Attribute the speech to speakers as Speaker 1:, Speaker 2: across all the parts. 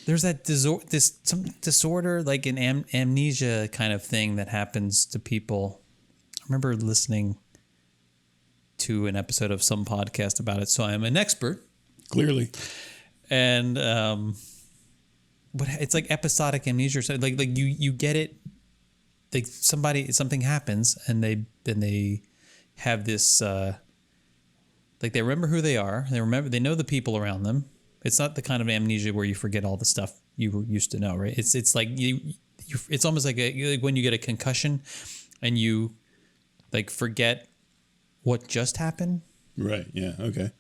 Speaker 1: there's that some disorder, like an amnesia kind of thing that happens to people. I remember listening to an episode of some podcast about it, so I'm an expert.
Speaker 2: Clearly.
Speaker 1: And but it's like episodic amnesia. So like you get it. Like something happens, and they have this like they remember who they are. They know the people around them. It's not the kind of amnesia where you forget all the stuff you used to know, right? It's like it's almost like when you get a concussion and you like forget what just happened.
Speaker 2: Right. Yeah. Okay.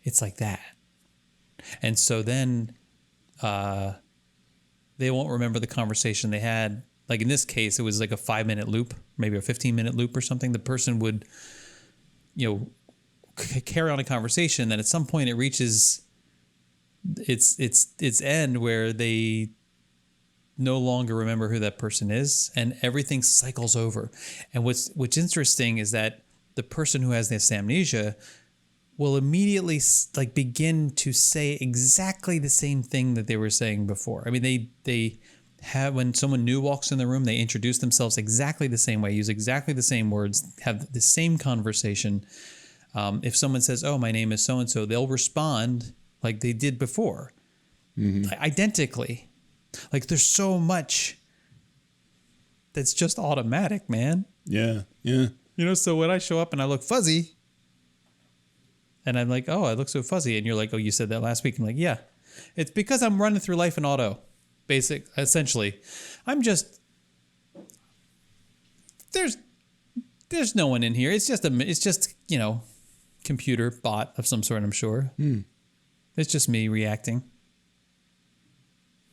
Speaker 1: It's like that. And so then they won't remember the conversation they had. Like in this case, it was like a 5-minute loop, maybe a 15-minute loop or something. The person would, carry on a conversation. Then at some point it reaches its end where they no longer remember who that person is, and everything cycles over. And what's interesting is that the person who has this amnesia will immediately like begin to say exactly the same thing that they were saying before. I mean, they have, when someone new walks in the room, they introduce themselves exactly the same way, use exactly the same words, have the same conversation. If someone says, "Oh, my name is so-and-so," they'll respond like they did before, identically. Like there's so much that's just automatic, man.
Speaker 2: Yeah, yeah.
Speaker 1: So when I show up and I look fuzzy, and I'm like, "Oh, I look so fuzzy," and you're like, "Oh, you said that last week." I'm like, "Yeah, it's because I'm running through life in auto." Essentially, I'm just there's no one in here. It's just computer bot of some sort, I'm sure. It's just me reacting.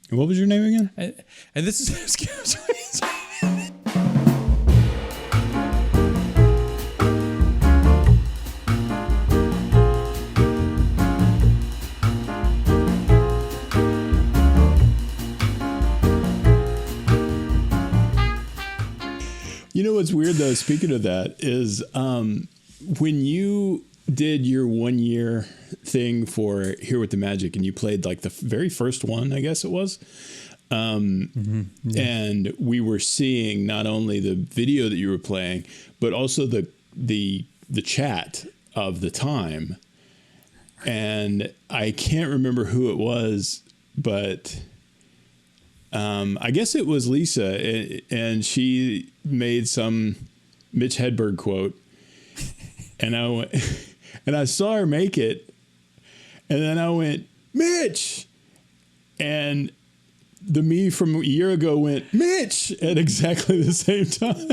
Speaker 2: And what was your name again?
Speaker 1: And this is
Speaker 2: You know what's weird though, speaking of that, is when you did your 1 year thing for Here with the Magic and you played like the very first one, I guess it was. And we were seeing not only the video that you were playing, but also the chat of the time. And I can't remember who it was, but I guess it was Lisa, and she made some Mitch Hedberg quote, and I saw her make it, and then I went, "Mitch," and the me from a year ago went, "Mitch," at exactly the same time.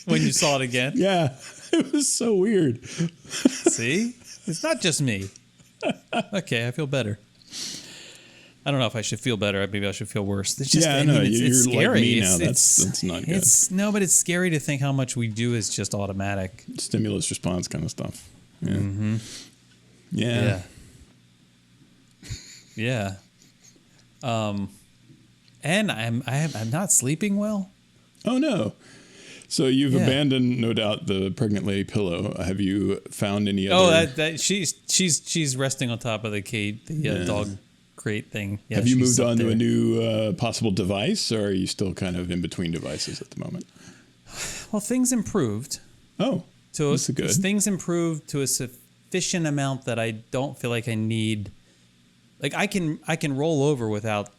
Speaker 1: when you saw it again.
Speaker 2: Yeah, it was so weird.
Speaker 1: See, it's not just me. Okay, I feel better. I don't know if I should feel better. Maybe I should feel worse. It's just, it's scary.
Speaker 2: Like me now. That's not good.
Speaker 1: But it's scary to think how much we do is just automatic.
Speaker 2: Stimulus response kind of stuff. Yeah.
Speaker 1: Mm-hmm.
Speaker 2: Yeah.
Speaker 1: Yeah. And I'm not sleeping well.
Speaker 2: Oh no. So you've abandoned, no doubt, the pregnant lady pillow. Have you found any other?
Speaker 1: Oh, she's resting on top of the dog crate thing. Yeah,
Speaker 2: have you moved on to a new possible device, or are you still kind of in between devices at the moment?
Speaker 1: Well, things improved.
Speaker 2: Oh, that's good.
Speaker 1: Things improved to a sufficient amount that I don't feel like I need. Like I can roll over without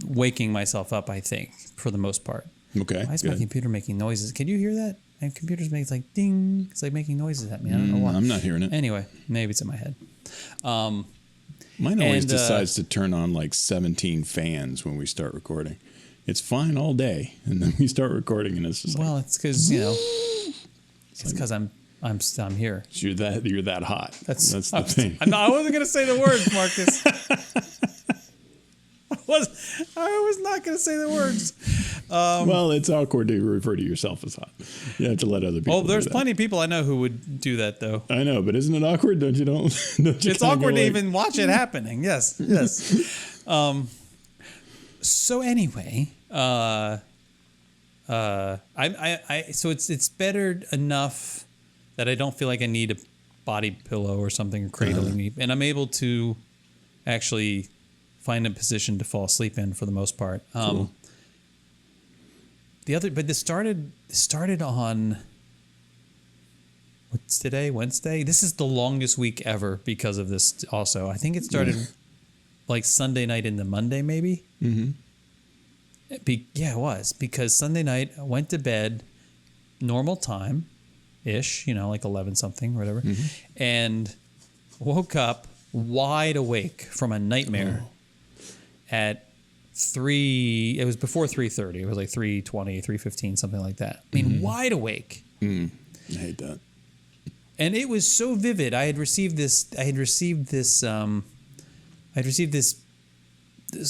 Speaker 1: waking myself up, I think, for the most part.
Speaker 2: Okay.
Speaker 1: Why is my computer making noises? Can you hear that? My computer's making like ding. It's like making noises at me. I don't know why.
Speaker 2: I'm not hearing it.
Speaker 1: Anyway, maybe it's in my head.
Speaker 2: Mine always decides to turn on like 17 fans when we start recording. It's fine all day, and then we start recording, and it's just
Speaker 1: well, it's because it's because I'm here.
Speaker 2: So you're that hot. That's the thing.
Speaker 1: I wasn't gonna say the words, Marcus. I was not gonna say the words.
Speaker 2: Well, it's awkward to refer to yourself as hot. You have to let other people.
Speaker 1: Oh, there's plenty of people I know who would do that, though.
Speaker 2: I know, but isn't it awkward? Don't you
Speaker 1: it's awkward to even watch it happening. Yes. So anyway, so it's better enough that I don't feel like I need a body pillow or something cradling me, and I'm able to actually find a position to fall asleep in for the most part.
Speaker 2: Cool.
Speaker 1: But this started on, what's today? Wednesday? This is the longest week ever because of this also. I think it started like Sunday night into Monday maybe. Mm-hmm. It was. Because Sunday night I went to bed normal time-ish, like 11 something or whatever, and woke up wide awake from a nightmare at 3, it was before 3:30. It was like 3:20, 3:15, something like that. I mean, wide awake.
Speaker 2: I hate that.
Speaker 1: And it was so vivid. I had received this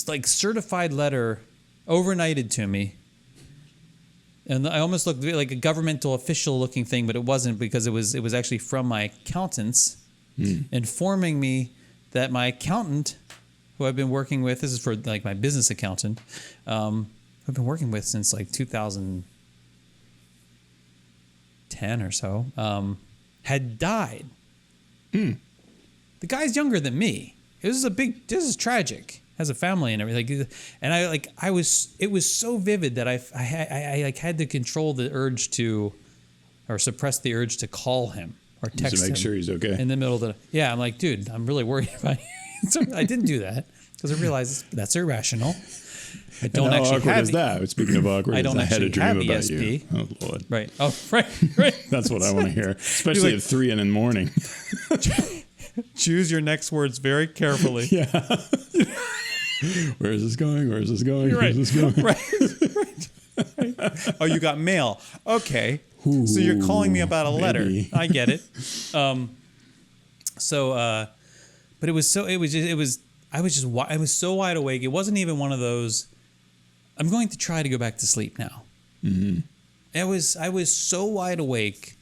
Speaker 1: like certified letter overnighted to me. And I almost looked like a governmental official looking thing, but it wasn't, because it was actually from my accountants informing me that my accountant, who I've been working with, this is for like my business accountant, I've been working with since like 2010 or so, had died. The guy's younger than me. This is tragic. Has a family and everything, and it was so vivid that I had to control the urge or suppress the urge to call him or text him
Speaker 2: to make sure he's okay
Speaker 1: in the middle of the. Yeah, I'm like, dude, I'm really worried about you. So I didn't do that because I realized that's irrational. I don't
Speaker 2: and how
Speaker 1: actually
Speaker 2: awkward
Speaker 1: have.
Speaker 2: is that? Speaking of awkward,
Speaker 1: I don't
Speaker 2: I had a
Speaker 1: actually
Speaker 2: dream
Speaker 1: have
Speaker 2: about
Speaker 1: ESP.
Speaker 2: you. Oh Lord!
Speaker 1: Right. Oh, right.
Speaker 2: That's what I want to hear, especially
Speaker 1: like,
Speaker 2: at 3 in the morning.
Speaker 1: Choose your next words very carefully.
Speaker 2: Yeah. Where is this going? Where is this going?
Speaker 1: You're right.
Speaker 2: Where is this going?
Speaker 1: Right. Oh, you got mail. Okay. So you're calling me about a letter.
Speaker 2: Maybe.
Speaker 1: I get it. But it was so wide awake. It wasn't even one of those, I'm going to try to go back to sleep now. Mm-hmm. I was so wide awake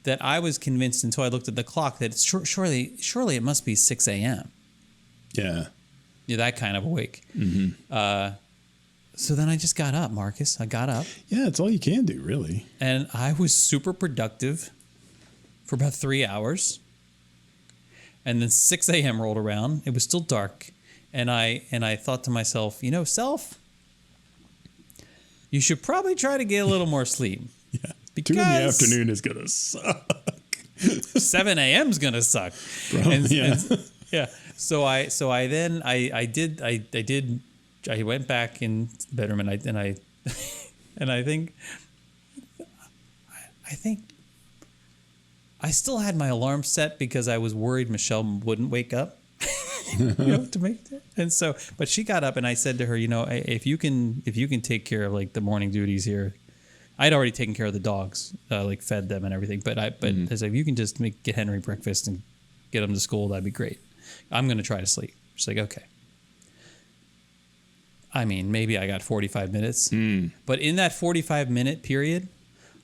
Speaker 1: that I was convinced until I looked at the clock that surely it must be 6 a.m.
Speaker 2: Yeah.
Speaker 1: You're that kind of awake.
Speaker 2: Mm-hmm.
Speaker 1: So then I just got up, Marcus. I got up.
Speaker 2: Yeah, it's all you can do, really.
Speaker 1: And I was super productive for about 3 hours. And then 6 a.m. rolled around. It was still dark. And I thought to myself, self, you should probably try to get a little more sleep.
Speaker 2: Yeah.
Speaker 1: Because
Speaker 2: 2 in the afternoon is going to suck.
Speaker 1: 7 a.m. is going to suck.
Speaker 2: Probably,
Speaker 1: Yeah. So I went back in the bedroom and I think I still had my alarm set because I was worried Michelle wouldn't wake up. To make it. And so, but she got up and I said to her, if you can take care of like the morning duties here. I'd already taken care of the dogs, like fed them and everything. But I was like, if you can just get Henry breakfast and get him to school, that'd be great. I'm going to try to sleep. She's like, okay. I mean, maybe I got 45 minutes. But in that 45-minute period,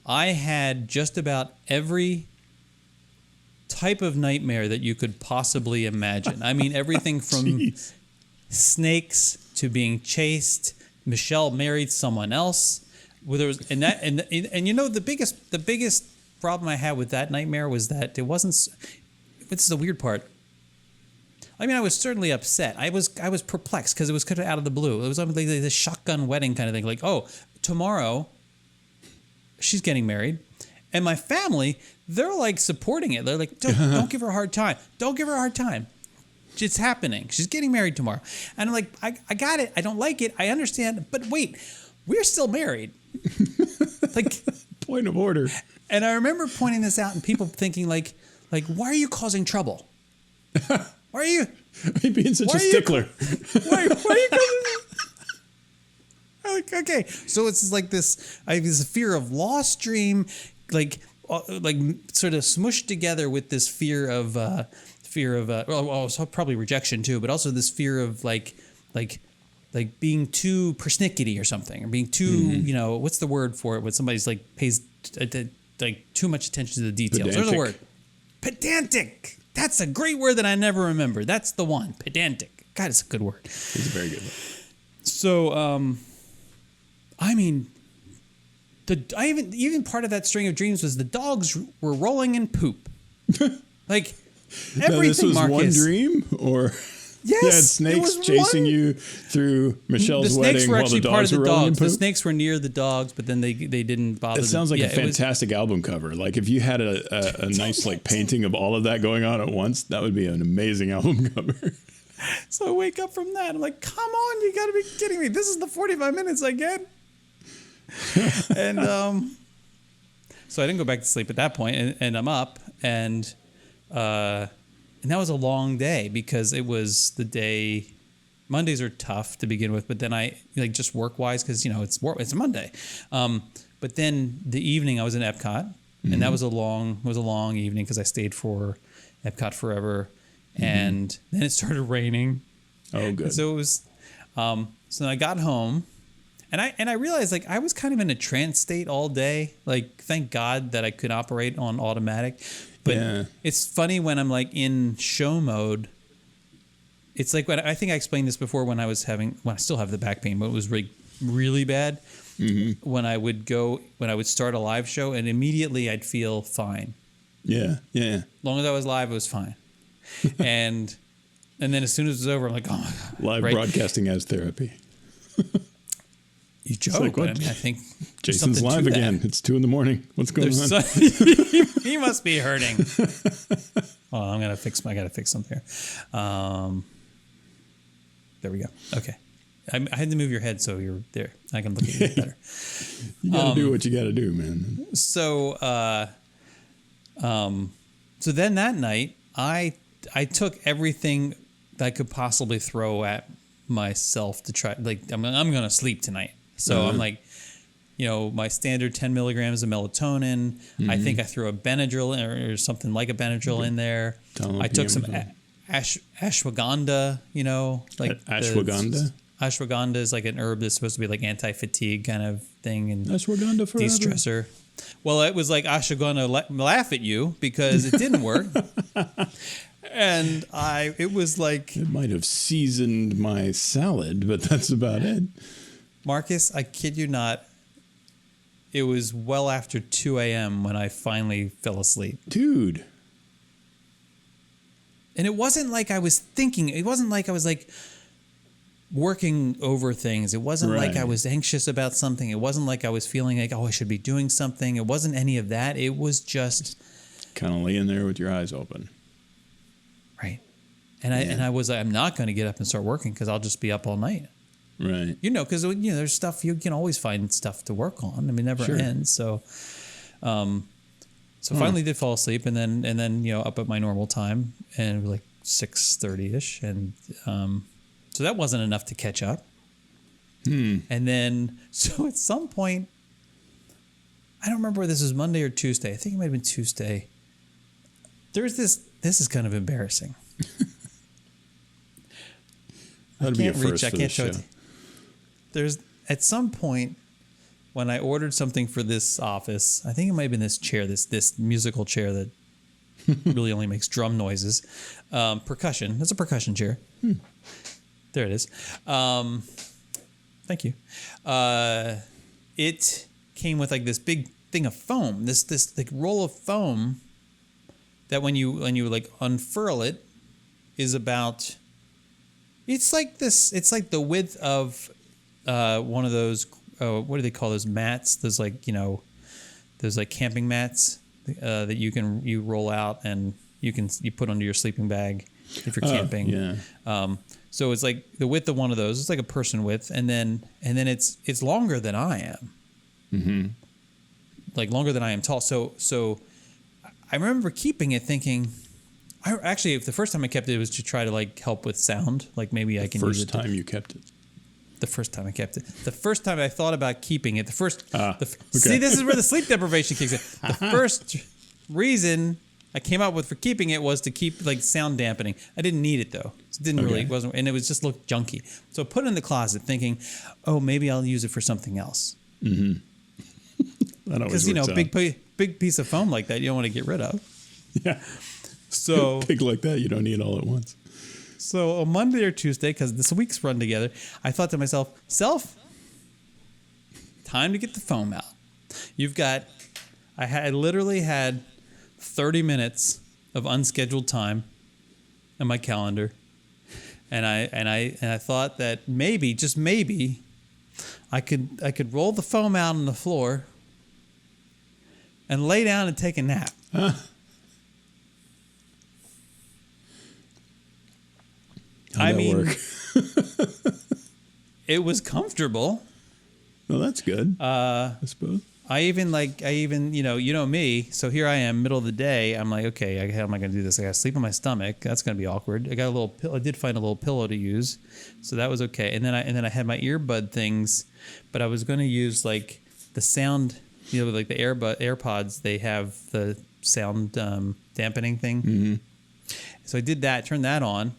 Speaker 1: I had just about every type of nightmare that you could possibly imagine. I mean, everything from snakes to being chased. Michelle married someone else. Where there was, the biggest problem I had with that nightmare was that it wasn't. This is the weird part. I mean, I was certainly upset. I was perplexed because it was kind of out of the blue. It was like this shotgun wedding kind of thing. Like, oh, tomorrow she's getting married, and my family, they're like supporting it. They're like, don't give her a hard time. Don't give her a hard time. It's happening. She's getting married tomorrow, and I'm like, I got it. I don't like it. I understand, but wait, we're still married. Like,
Speaker 2: point of order.
Speaker 1: And I remember pointing this out and people thinking like, why are you causing trouble? Why are you
Speaker 2: being such a stickler?
Speaker 1: Why are you like, okay, so it's like this. I have this fear of lost dream, like sort of smushed together with this fear of probably rejection too, but also this fear of like being too persnickety or something, or being too, what's the word for it when somebody's like pays like too much attention to the details.
Speaker 2: Pedantic.
Speaker 1: There's a word. Pedantic. That's a great word that I never remember. That's the one. Pedantic. God, it's a good word.
Speaker 2: It's a very good one.
Speaker 1: So, I mean, even part of that string of dreams was the dogs were rolling in poop. Like everything.
Speaker 2: Now, this was
Speaker 1: Marcus,
Speaker 2: one dream, or
Speaker 1: Yes,
Speaker 2: You had
Speaker 1: it
Speaker 2: snakes
Speaker 1: was
Speaker 2: chasing
Speaker 1: one-
Speaker 2: you through Michelle's
Speaker 1: The snakes
Speaker 2: wedding
Speaker 1: were
Speaker 2: while the
Speaker 1: actually part
Speaker 2: dogs
Speaker 1: of
Speaker 2: were
Speaker 1: the
Speaker 2: rolling in
Speaker 1: dogs. The
Speaker 2: poop.
Speaker 1: snakes were near the dogs, but then they didn't bother.
Speaker 2: It sounds like
Speaker 1: yeah,
Speaker 2: a fantastic album cover. Like if you had a nice like painting of all of that going on at once, that would be an amazing album cover.
Speaker 1: So I wake up from that. I'm like, come on, you got to be kidding me. This is the 45 minutes I get. And so I didn't go back to sleep at that point, and I'm up, and that was a long day because it was the day. Mondays are tough to begin with, but then I like just work wise because it's a Monday. But then the evening I was in Epcot, and that was a long evening because I stayed for Epcot Forever, and then it started raining.
Speaker 2: Oh, good.
Speaker 1: So it was. So then I got home, and I realized like I was kind of in a trance state all day. Like thank God that I could operate on automatic. But
Speaker 2: Yeah.
Speaker 1: it's funny when I'm like in show mode. It's like when I think I explained this before when I still have the back pain, but it was really bad. Mm-hmm. When I would start a live show, and immediately I'd feel fine.
Speaker 2: Yeah.
Speaker 1: As long as I was live, it was fine. and then as soon as it was over, I'm like, oh my God.
Speaker 2: Live
Speaker 1: Right?
Speaker 2: broadcasting as therapy.
Speaker 1: You joke,
Speaker 2: like,
Speaker 1: but
Speaker 2: what?
Speaker 1: I mean, I think there's
Speaker 2: Jason's
Speaker 1: something
Speaker 2: live
Speaker 1: to that.
Speaker 2: again. It's 2 a.m. What's going on?
Speaker 1: He must be hurting. Oh, I gotta fix something here. There we go. Okay. I had to move your head so you're there. I can look at you better.
Speaker 2: You got to do what you got to do, man.
Speaker 1: So, so then that night, I took everything that I could possibly throw at myself to try. Like, I'm gonna sleep tonight. So I'm like, my standard 10 milligrams of melatonin. I think I threw a Benadryl or something like a Benadryl in there. I took some ashwagandha.
Speaker 2: Ashwagandha?
Speaker 1: Ashwagandha is like an herb that's supposed to be like anti-fatigue kind of thing and
Speaker 2: Ashwagandha forever.
Speaker 1: de-stressor. Well, it was like ashwagandha laugh at you because it didn't work. And it was like,
Speaker 2: It might have seasoned my salad, but that's about it.
Speaker 1: Marcus, I kid you not, it was well after 2 a.m. when I finally fell asleep.
Speaker 2: Dude.
Speaker 1: And it wasn't like I was thinking. It wasn't like I was like working over things. It wasn't like I
Speaker 2: Right.
Speaker 1: was anxious about something. It wasn't like I was feeling like, I should be doing something. It wasn't any of that. It was just
Speaker 2: Kind of laying there with your eyes open.
Speaker 1: right. And I was like, I'm not going to get up and start working because I'll just be up all night.
Speaker 2: Right.
Speaker 1: Because there's stuff you can always find stuff to work on. I mean, it never
Speaker 2: Sure.
Speaker 1: ends. So, finally did fall asleep, and then up at my normal time, and it was like 6:30 ish, and so that wasn't enough to catch up. And then so at some point, I don't remember whether this was Monday or Tuesday. I think it might have been Tuesday. There's this. This is kind of embarrassing.
Speaker 2: That'd be a
Speaker 1: can't
Speaker 2: first
Speaker 1: reach. I
Speaker 2: for
Speaker 1: can't
Speaker 2: this
Speaker 1: show
Speaker 2: show.
Speaker 1: it. There's at some point when I ordered something for this office. I think it might have been this chair, this musical chair that really only makes drum noises. Percussion. It's a percussion chair. There it is. Thank you. It came with like this big thing of foam. This like roll of foam that when you like unfurl it is about. It's like this. It's like the width of one of those. What do they call those mats? Those like those like camping mats that you roll out and you put under your sleeping bag if you're camping.
Speaker 2: Yeah.
Speaker 1: So it's like the width of one of those. It's like a person width, and then it's longer than I am. Mm-hmm. Like longer than I am tall. So I remember keeping it, thinking. If the first time I kept it was to try to like help with sound, like maybe I can use it.
Speaker 2: First time you kept it.
Speaker 1: The first time I kept it. The first time I thought about keeping it.
Speaker 2: Okay.
Speaker 1: See, this is where the sleep deprivation kicks in. The first reason I came up with for keeping it was to keep like sound dampening. I didn't need it though. It didn't really, it wasn't, and it was just looked junky. So I put it in the closet thinking, oh, maybe I'll use it for something else.
Speaker 2: That always
Speaker 1: Because,
Speaker 2: works out.
Speaker 1: big piece of foam like that, you don't want to get rid of.
Speaker 2: Yeah.
Speaker 1: So
Speaker 2: Big like that, you don't need all at once.
Speaker 1: So on Monday or Tuesday, because this week's run together, I thought to myself, time to get the foam out. I literally had 30 minutes of unscheduled time on my calendar. and I thought that maybe, just maybe, I could roll the foam out on the floor and lay down and take a nap.
Speaker 2: How'd
Speaker 1: I
Speaker 2: that
Speaker 1: mean,
Speaker 2: work?
Speaker 1: it was comfortable.
Speaker 2: Well, that's good. I suppose.
Speaker 1: I even you know me. So here I am, middle of the day. I'm like, okay, how am I going to do this? I got to sleep on my stomach. That's going to be awkward. I got a little. I did find a little pillow to use, so that was okay. And then I had my earbud things, but I was going to use like the sound, like the AirPods. They have the sound dampening thing.
Speaker 2: Mm-hmm.
Speaker 1: So I did that. Turned that on,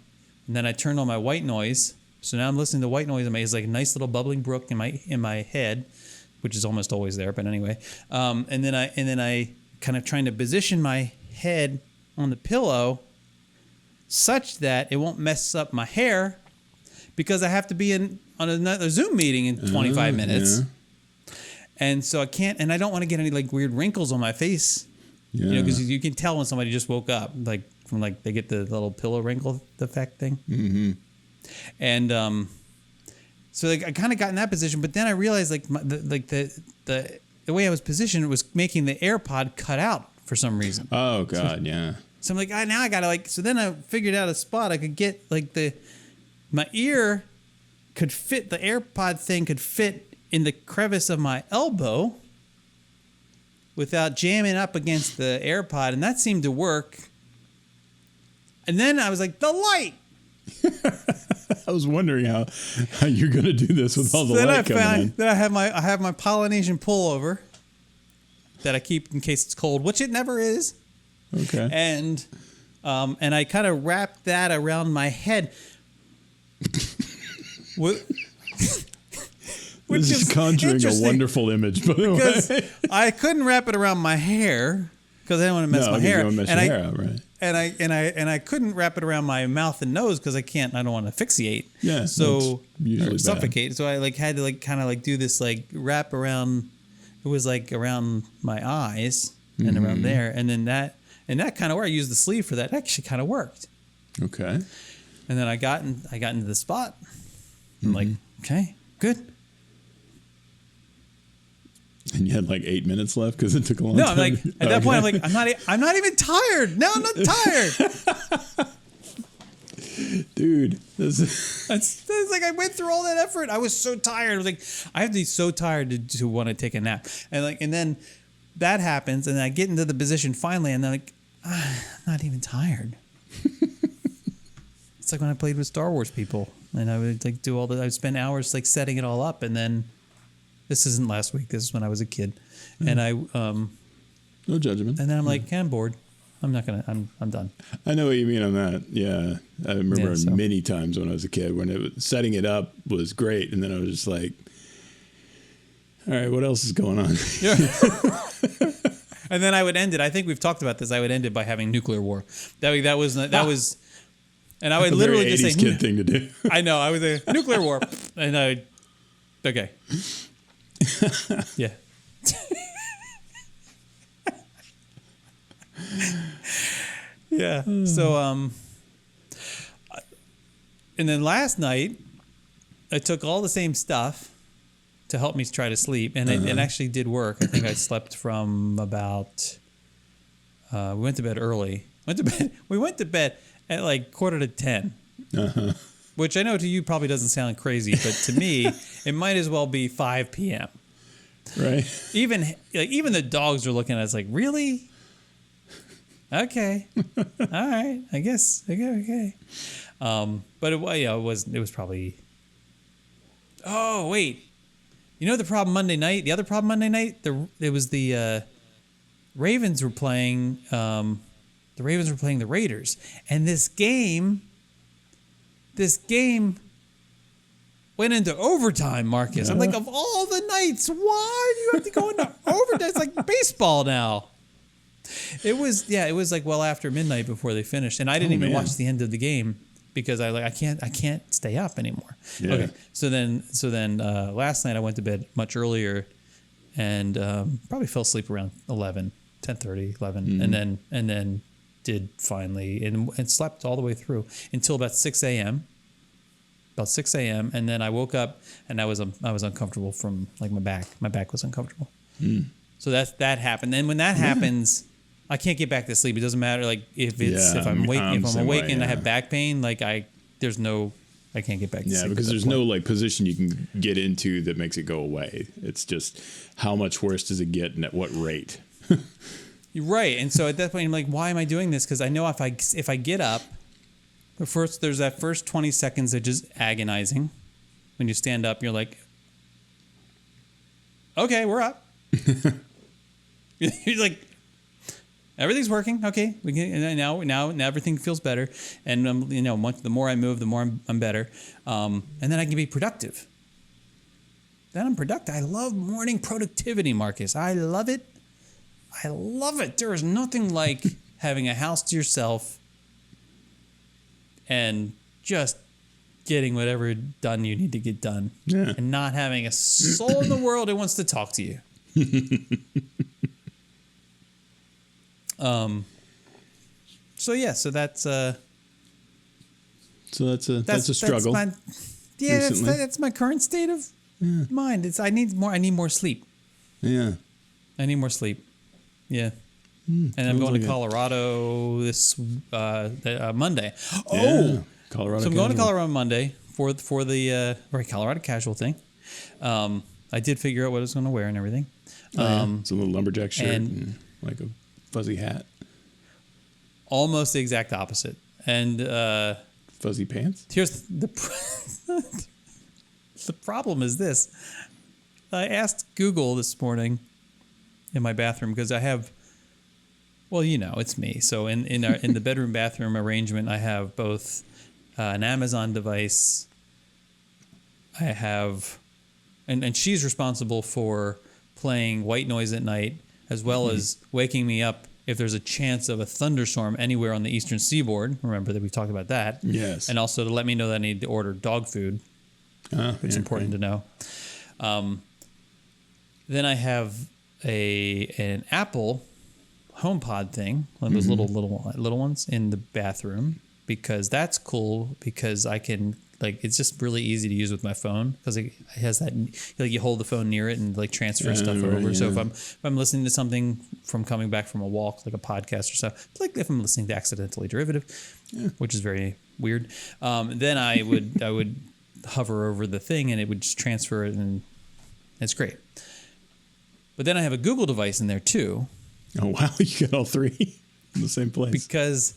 Speaker 1: and then I turned on my white noise. So now I'm listening to white noise. It's like a nice little bubbling brook in my head, which is almost always there, but anyway. And then I kind of trying to position my head on the pillow such that it won't mess up my hair, because I have to be on another Zoom meeting in 25 minutes.
Speaker 2: Yeah.
Speaker 1: And so I can't, and I don't want to get any like weird wrinkles on my face,
Speaker 2: Yeah.
Speaker 1: because you can tell when somebody just woke up, like from like they get the little pillow wrinkle effect thing.
Speaker 2: Mm-hmm.
Speaker 1: And so like I kind of got in that position, but then I realized like the way I was positioned was making the AirPod cut out for some reason.
Speaker 2: Oh God, yeah.
Speaker 1: So I'm like, now I gotta like. So then I figured out a spot I could get like my ear could fit, the AirPod thing could fit in the crevice of my elbow without jamming up against the AirPod, and that seemed to work. And then I was like, the light.
Speaker 2: I was wondering how you're going to do this with all the light coming in.
Speaker 1: Then I have my Polynesian pullover that I keep in case it's cold, which it never is.
Speaker 2: Okay.
Speaker 1: And I kind of wrapped that around my head. Which
Speaker 2: This is conjuring a
Speaker 1: interesting,
Speaker 2: wonderful image, by the
Speaker 1: because
Speaker 2: way.
Speaker 1: I couldn't wrap it around my hair because I didn't want to mess my hair.
Speaker 2: You don't mess your hair out, right?
Speaker 1: And I couldn't wrap it around my mouth and nose because I don't want to asphyxiate.
Speaker 2: Yeah.
Speaker 1: So
Speaker 2: usually
Speaker 1: or suffocate. So I like had to like kind of like do this like wrap around. It was like around my eyes and around there, and then that kind of worked. I used the sleeve for that. It actually kind of worked.
Speaker 2: Okay.
Speaker 1: And then I got into the spot. I'm like, okay, good.
Speaker 2: And you had like 8 minutes left because it took a long
Speaker 1: No,
Speaker 2: time.
Speaker 1: I'm like at that point I'm like I'm not even tired. No, I'm not tired.
Speaker 2: Dude,
Speaker 1: That's like I went through all that effort. I was so tired. I was like, I have to be so tired to want to take a nap. And then that happens, and I get into the position finally, and I'm like, I'm not even tired. It's like when I played with Star Wars people, and I would like do I would spend hours like setting it all up, and then this isn't last week. This is when I was a kid, and
Speaker 2: no judgment.
Speaker 1: and then I'm like, I'm bored. I'm done.
Speaker 2: I know what you mean on that. Yeah. I remember
Speaker 1: Yeah,
Speaker 2: many times when I was a kid when setting it up was great. And then I was just like, all right, what else is going on?
Speaker 1: Yeah. And then I would end it. I think we've talked about this. I would end it by having nuclear war. That was, and I would literally just say,
Speaker 2: kid thing to do.
Speaker 1: I know. I would say nuclear war, and okay. Yeah. Yeah. So, and then last night, I took all the same stuff to help me try to sleep, and it actually did work. I think I slept from about. We went to bed early. We went to bed at like 9:45. Which I know to you probably doesn't sound crazy, but to me, it might as well be 5 p.m.
Speaker 2: Right.
Speaker 1: Even the dogs are looking at us like, really? Okay, all right, I guess. Okay. But it was probably. Oh wait, the problem Monday night. The other problem Monday night. It was the Ravens were playing. The Ravens were playing the Raiders, and this game went into overtime, Marcus. I'm like, of all the nights, why do you have to go into overtime? It's like baseball now. It was like well after midnight before they finished, and I didn't even watch the end of the game because I can't stay up anymore.
Speaker 2: Yeah.
Speaker 1: Okay, so then last night I went to bed much earlier, and probably fell asleep around 10:30, 11, and then did finally and slept all the way through until about 6 a.m. about 6 a.m. And then I woke up and I was uncomfortable from like my back. My back was uncomfortable. So that happened. And when that happens, I can't get back to sleep. It doesn't matter like if I'm awake and I have back pain, like I can't get back to sleep.
Speaker 2: Yeah, because there's no like position you can get into that makes it go away. It's just how much worse does it get and at what rate?
Speaker 1: You're right. And so at that point, I'm like, why am I doing this? Because I know if I get up, there's that first 20 seconds that just agonizing. When you stand up, you're like, okay, we're up. You're like, everything's working. Okay, we can, and now everything feels better. And the more I move, the more I'm better. And then I can be productive. Then I'm productive. I love morning productivity, Marcus. I love it. I love it. There is nothing like having a house to yourself and just getting whatever done you need to get done.
Speaker 2: Yeah.
Speaker 1: And not having a soul in the world that wants to talk to you. So that's
Speaker 2: a struggle.
Speaker 1: That's my current state of mind. I need more sleep.
Speaker 2: Yeah.
Speaker 1: I need more sleep. Yeah. And I'm going to Colorado this Monday.
Speaker 2: Yeah. Colorado.
Speaker 1: So I'm going to Colorado on Monday for the Colorado casual thing. I did figure out what I was going to wear and everything.
Speaker 2: It's a little lumberjack shirt and like a fuzzy hat.
Speaker 1: Almost the exact opposite. And
Speaker 2: fuzzy pants.
Speaker 1: Here's the problem is this. I asked Google this morning in my bathroom because I have, well, it's me. So in the bedroom bathroom arrangement, I have both an Amazon device. I have, and she's responsible for playing white noise at night, as well as waking me up if there's a chance of a thunderstorm anywhere on the eastern seaboard. Remember that we talked about that.
Speaker 2: Yes.
Speaker 1: And also to let me know that I need to order dog food. It's important to know. Then I have an Apple HomePod thing, one of those little ones in the bathroom, because that's cool because I can it's just really easy to use with my phone because it has that you hold the phone near it and transfer stuff over. Yeah. So if I'm listening to something from coming back from a walk, like a podcast or stuff, like if I'm listening to Accidentally Derivative, which is very weird, then I would hover over the thing and it would just transfer it, and it's great. But then I have a Google device in there too.
Speaker 2: Oh wow, you got all three in the same place.
Speaker 1: Because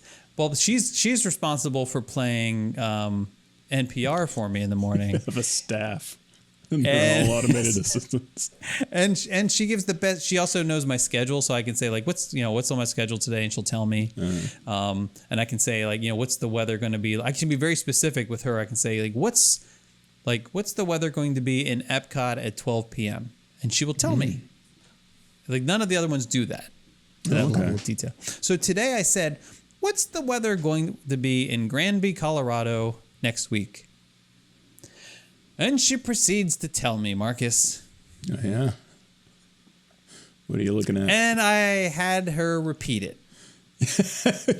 Speaker 1: she's responsible for playing NPR for me in the morning.
Speaker 2: I have a staff and all automated assistants.
Speaker 1: And she gives the best. She also knows my schedule, so I can say what's on my schedule today, and she'll tell me. And I can say what's the weather going to be? I can be very specific with her. I can say what's the weather going to be in Epcot at 12 p.m. and she will tell me. None of the other ones do that. That level of detail. So today I said, what's the weather going to be in Granby, Colorado next week? And she proceeds to tell me, Marcus.
Speaker 2: Oh, yeah. What are you looking at?
Speaker 1: And I had her repeat it.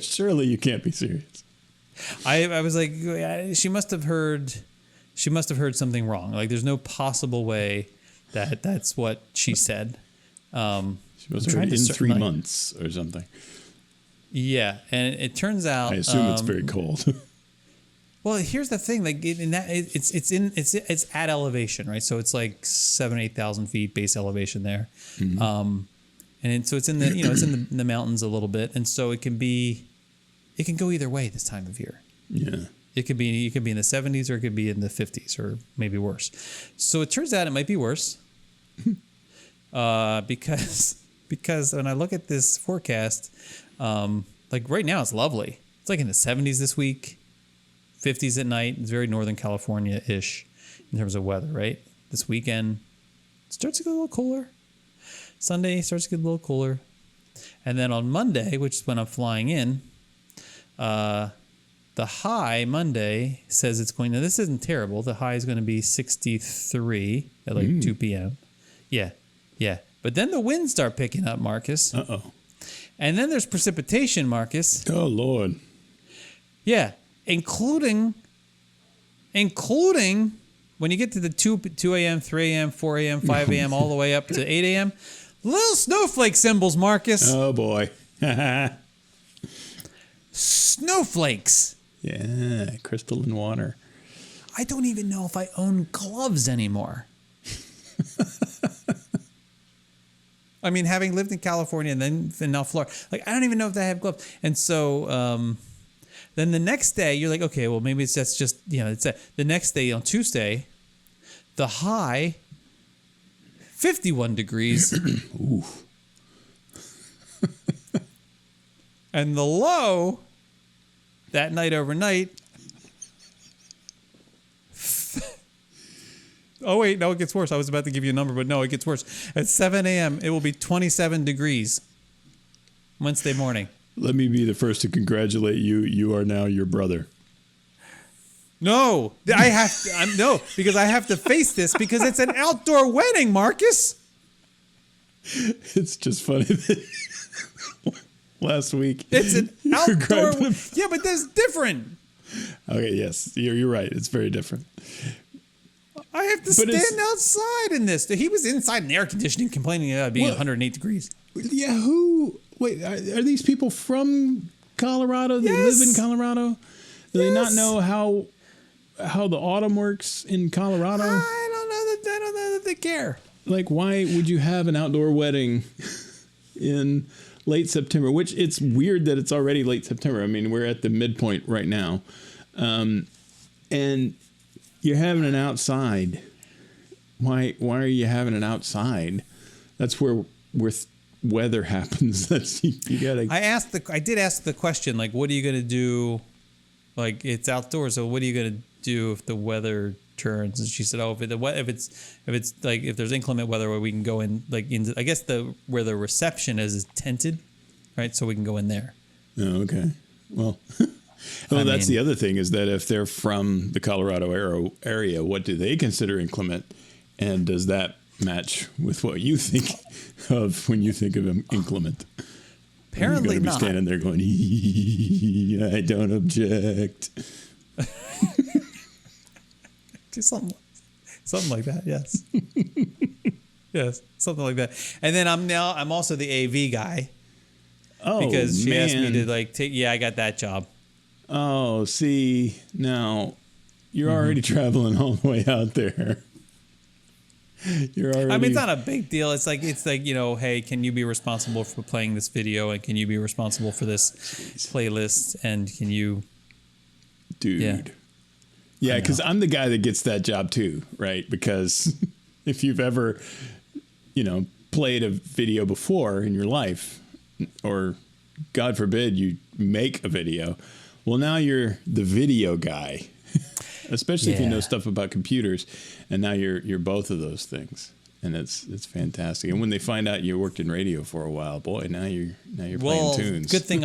Speaker 2: Surely you can't be serious.
Speaker 1: I was like, she must have heard something wrong. There's no possible way that's what she said.
Speaker 2: She must have heard in 3 months or something.
Speaker 1: Yeah, and it turns out
Speaker 2: I assume it's very cold.
Speaker 1: Well, here's the thing: it's at elevation, right? So it's 7,000-8,000 feet base elevation there, so it's in the it's in the mountains a little bit, and so it can go either way this time of year.
Speaker 2: Yeah,
Speaker 1: you could be in the 70s or it could be in the 50s or maybe worse. So it turns out it might be worse, because when I look at this forecast, right now it's lovely. It's in the 70s this week. 50s at night. It's very Northern California-ish in terms of weather, right? This weekend it starts to get a little cooler. Sunday starts to get a little cooler. And then on Monday, which is when I'm flying in, the high Monday says it's going to, this isn't terrible. The high is going to be 63 at 2 p.m. Yeah. But then the winds start picking up, Marcus.
Speaker 2: Uh-oh.
Speaker 1: And then there's precipitation, Marcus.
Speaker 2: Oh, Lord.
Speaker 1: Yeah. Including including when you get to the 2 a.m., 3 a.m., 4 a.m., 5 a.m., all the way up to 8 a.m., little snowflake symbols, Marcus.
Speaker 2: Oh, boy.
Speaker 1: Snowflakes.
Speaker 2: Yeah, crystalline water.
Speaker 1: I don't even know if I own gloves anymore. I mean, having lived in California and then now Florida, like, I don't even know if they have gloves. And so then the next day, you're like, okay, well, maybe that's just, it's the next day on Tuesday, the high, 51 degrees.
Speaker 2: Ooh.
Speaker 1: And the low, that night overnight, oh, wait, no, it gets worse. I was about to give you a number, but no, it gets worse. At 7 a.m., it will be 27 degrees Wednesday morning.
Speaker 2: Let me be the first to congratulate you. You are now your brother.
Speaker 1: No, I have to, because I have to face this because it's an outdoor wedding, Marcus.
Speaker 2: It's just funny that last week.
Speaker 1: It's an outdoor. Yeah, but that's different.
Speaker 2: Okay, yes, you're right. It's very different.
Speaker 1: I have to stand outside in this. He was inside in air conditioning complaining about being 108 degrees.
Speaker 2: Yeah, wait, are these people from Colorado? They live in Colorado? Do they not know how the autumn works in Colorado?
Speaker 1: I don't know that they care.
Speaker 2: Like, why would you have an outdoor wedding in late September? Which it's weird that it's already late September. I mean, we're at the midpoint right now. And you're having it outside. Why are you having it outside? That's where weather happens. That's you gotta.
Speaker 1: I did ask the question, like, what are you gonna do? Like, it's outdoors, so what are you gonna do if the weather turns? And she said, "Oh, if there's inclement weather, where we can go in, like, into, I guess where the reception is tented, right? So we can go in there."
Speaker 2: Oh, okay. Well. That's the other thing, is that if they're from the Colorado area, what do they consider inclement? And does that match with what you think of when you think of inclement?
Speaker 1: Apparently
Speaker 2: not. Be standing there going, I don't object.
Speaker 1: Something like that, yes. Yes, something like that. And then I'm also the AV guy.
Speaker 2: Oh,
Speaker 1: because she asked me to I got that job.
Speaker 2: Oh, see, now you're already traveling all the way out there.
Speaker 1: I mean, it's not a big deal. It's like, hey, can you be responsible for playing this video, and can you be responsible for this playlist, and can you,
Speaker 2: dude? Yeah, because I'm the guy that gets that job too, right? Because if you've ever, played a video before in your life, or God forbid you make a video. Well, now you're the video guy, especially if you know stuff about computers, and now you're both of those things, and it's fantastic. And when they find out you worked in radio for a while, boy, now you're playing tunes.
Speaker 1: Good thing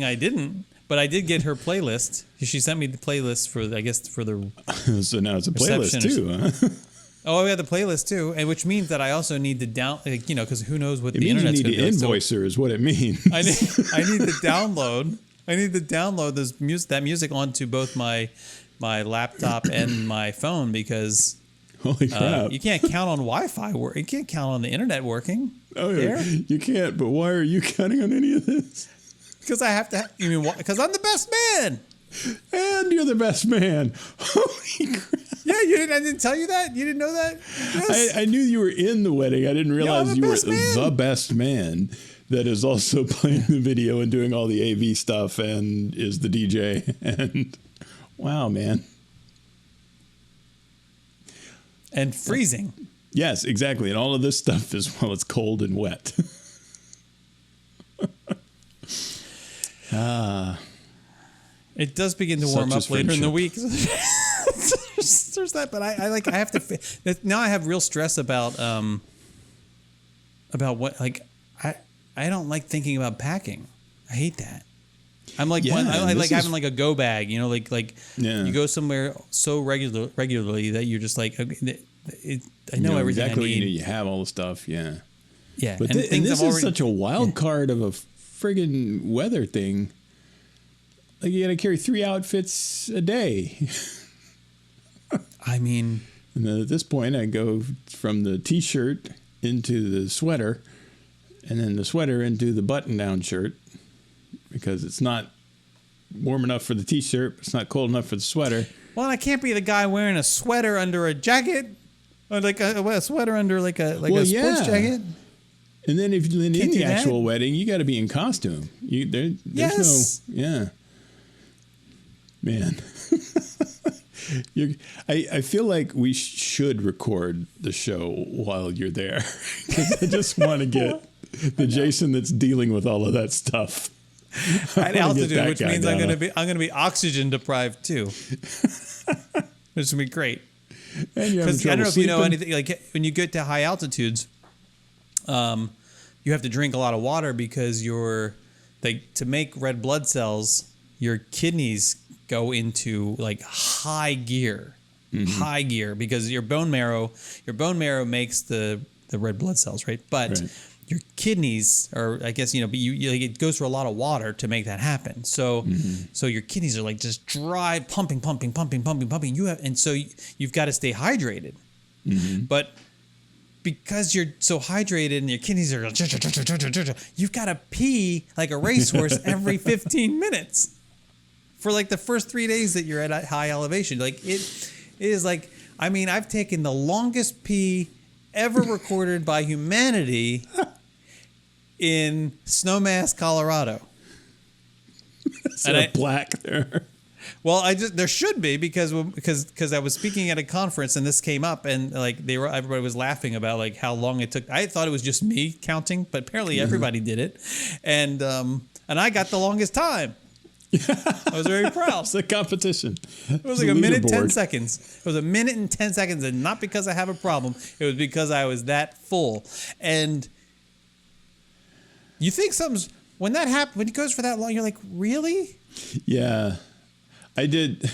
Speaker 1: I didn't, but I did get her playlist. She sent me the playlist for the.
Speaker 2: So now it's a playlist too, huh?
Speaker 1: Oh, we had the playlist too, and which means that I also need to because who knows what the internet's
Speaker 2: going to do. It means you need to invoice her, is what it means.
Speaker 1: I need to download. I need to download that music onto both my laptop and my phone, because
Speaker 2: holy crap,
Speaker 1: you can't count on Wi-Fi work. You can't count on the internet working.
Speaker 2: Oh yeah, you can't. But why are you counting on any of this?
Speaker 1: Because I have to. You mean because I'm the best man?
Speaker 2: And you're the best man. Holy crap.
Speaker 1: Yeah, I didn't tell you that? You didn't know that? Yes.
Speaker 2: I knew you were in the wedding. I didn't realize you were the best man that is also playing the video and doing all the AV stuff and is the DJ. And wow, man.
Speaker 1: And freezing.
Speaker 2: Yes, exactly. And all of this stuff is while it's cold and wet.
Speaker 1: It does begin to warm up later in the week. There's that, but I have to now. I have real stress about what, like, I don't like thinking about packing. I hate that. I'm like, I like having like a go bag, you go somewhere so regularly that you're just like, okay, I know everything
Speaker 2: exactly
Speaker 1: I need.
Speaker 2: You have all the stuff, yeah.
Speaker 1: But
Speaker 2: and this is such a wild card of a friggin' weather thing. Like, you got to carry 3 outfits a day.
Speaker 1: I mean,
Speaker 2: And then at this point, I go from the T-shirt into the sweater, and then the sweater into the button-down shirt, because it's not warm enough for the T-shirt, it's not cold enough for the sweater.
Speaker 1: well, I can't be the guy wearing a sweater under a jacket, or like a sweater under like a sports jacket.
Speaker 2: And then if you're in
Speaker 1: Can't
Speaker 2: the
Speaker 1: do that.
Speaker 2: actual wedding, you got to be in costume. There's
Speaker 1: Yes.
Speaker 2: no, yeah, man. I feel like we should record the show while you're there, because I just want to get the Jason that's dealing with all of that stuff
Speaker 1: At altitude, which means I'm
Speaker 2: gonna
Speaker 1: gonna be oxygen deprived too. Which would be great.
Speaker 2: And you're having
Speaker 1: Because I don't know
Speaker 2: trouble
Speaker 1: if you know
Speaker 2: sleeping.
Speaker 1: anything, like when you get to high altitudes, you have to drink a lot of water because to make red blood cells, your kidneys go into like high gear, because your bone marrow makes the red blood cells, right? But
Speaker 2: Right.
Speaker 1: your kidneys are, I guess, but it goes through a lot of water to make that happen. So, so your kidneys are like just dry, pumping. You've got to stay hydrated. But because you're so hydrated and your kidneys are, you've got to pee like a racehorse every 15 minutes for like the first 3 days that you're at a high elevation. Like it is like, I mean, I've taken the longest pee ever recorded by humanity in Snowmass, Colorado.
Speaker 2: Is there a black there?
Speaker 1: Well, there should be because I was speaking at a conference and this came up and like everybody was laughing about like how long it took. I thought it was just me counting, but apparently everybody did it, and I got the longest time. I was very proud.
Speaker 2: It's a competition.
Speaker 1: It was like a minute 10 seconds. It was a minute and 10 seconds, and not because I have a problem. It was because I was that full. And you think when that happens, when it goes for that long, you're like, really?
Speaker 2: Yeah, I did.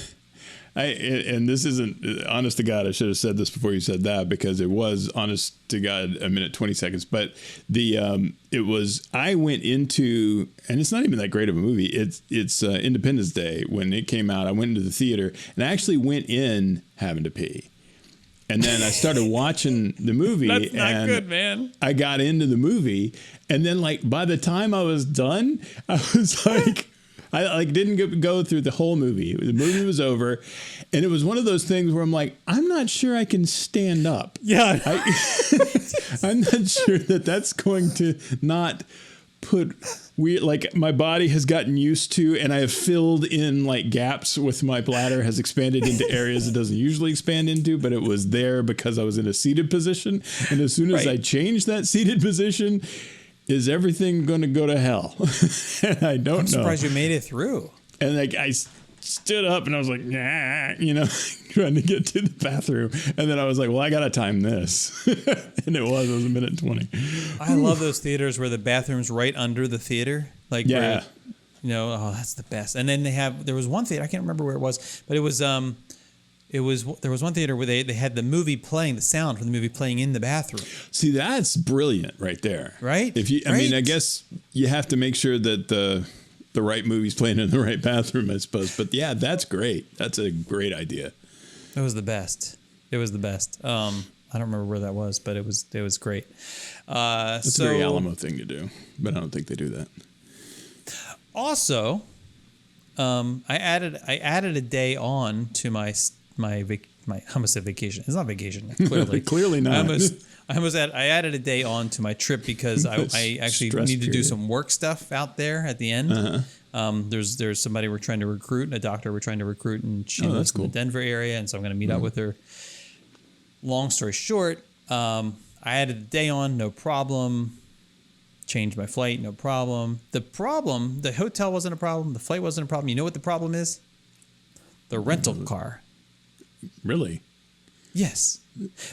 Speaker 2: And this isn't honest to God. I should have said this before you said that, because it was honest to God a minute 20 seconds. But I went into, and it's not even that great of a movie. It's Independence Day when it came out. I went into the theater and I actually went in having to pee. And then I started watching the movie.
Speaker 1: That's not
Speaker 2: and
Speaker 1: good, man.
Speaker 2: I got into the movie, and then like by the time I was done, I was like, I like didn't go through the whole movie. The movie was over, and it was one of those things where I'm like, I'm not sure I can stand up.
Speaker 1: Yeah.
Speaker 2: I'm not sure that's going to not put weird, like my body has gotten used to, and I have filled in like gaps with my bladder has expanded into areas it doesn't usually expand into, but it was there because I was in a seated position. And as soon as I changed that seated position, is everything going to go to hell? And I don't know.
Speaker 1: I'm surprised you made it through.
Speaker 2: And like I stood up and I was like, nah, trying to get to the bathroom. And then I was like, well, I got to time this. And it was a minute and 20.
Speaker 1: I love those theaters where the bathroom's right under the theater. Like,
Speaker 2: Yeah.
Speaker 1: where, that's the best. And then there was one theater, I can't remember where it was, but there was one theater where they had the sound from the movie playing in the bathroom.
Speaker 2: See, that's brilliant right there.
Speaker 1: Right?
Speaker 2: I mean, I guess you have to make sure that the right movie's playing in the right bathroom, I suppose. But yeah, that's great. That's a great idea.
Speaker 1: It was the best. It was the best. I don't remember where that was, but it was great.
Speaker 2: It's a very Alamo thing to do, but I don't think they do that.
Speaker 1: Also, I added a day on to my I almost said vacation. It's not vacation. Clearly,
Speaker 2: Clearly not.
Speaker 1: I added a day on to my trip because I actually
Speaker 2: Stress
Speaker 1: need to do
Speaker 2: period.
Speaker 1: some work stuff out there at the end.
Speaker 2: Uh-huh.
Speaker 1: There's somebody we're trying to recruit, a doctor we're trying to recruit, and she
Speaker 2: Oh,
Speaker 1: lives
Speaker 2: that's
Speaker 1: in
Speaker 2: cool.
Speaker 1: the Denver area, and so I'm going to meet up with her. Long story short, I added a day on, no problem. Changed my flight, no problem. The hotel wasn't a problem. The flight wasn't a problem. You know what the problem is? The rental car.
Speaker 2: Really?
Speaker 1: Yes,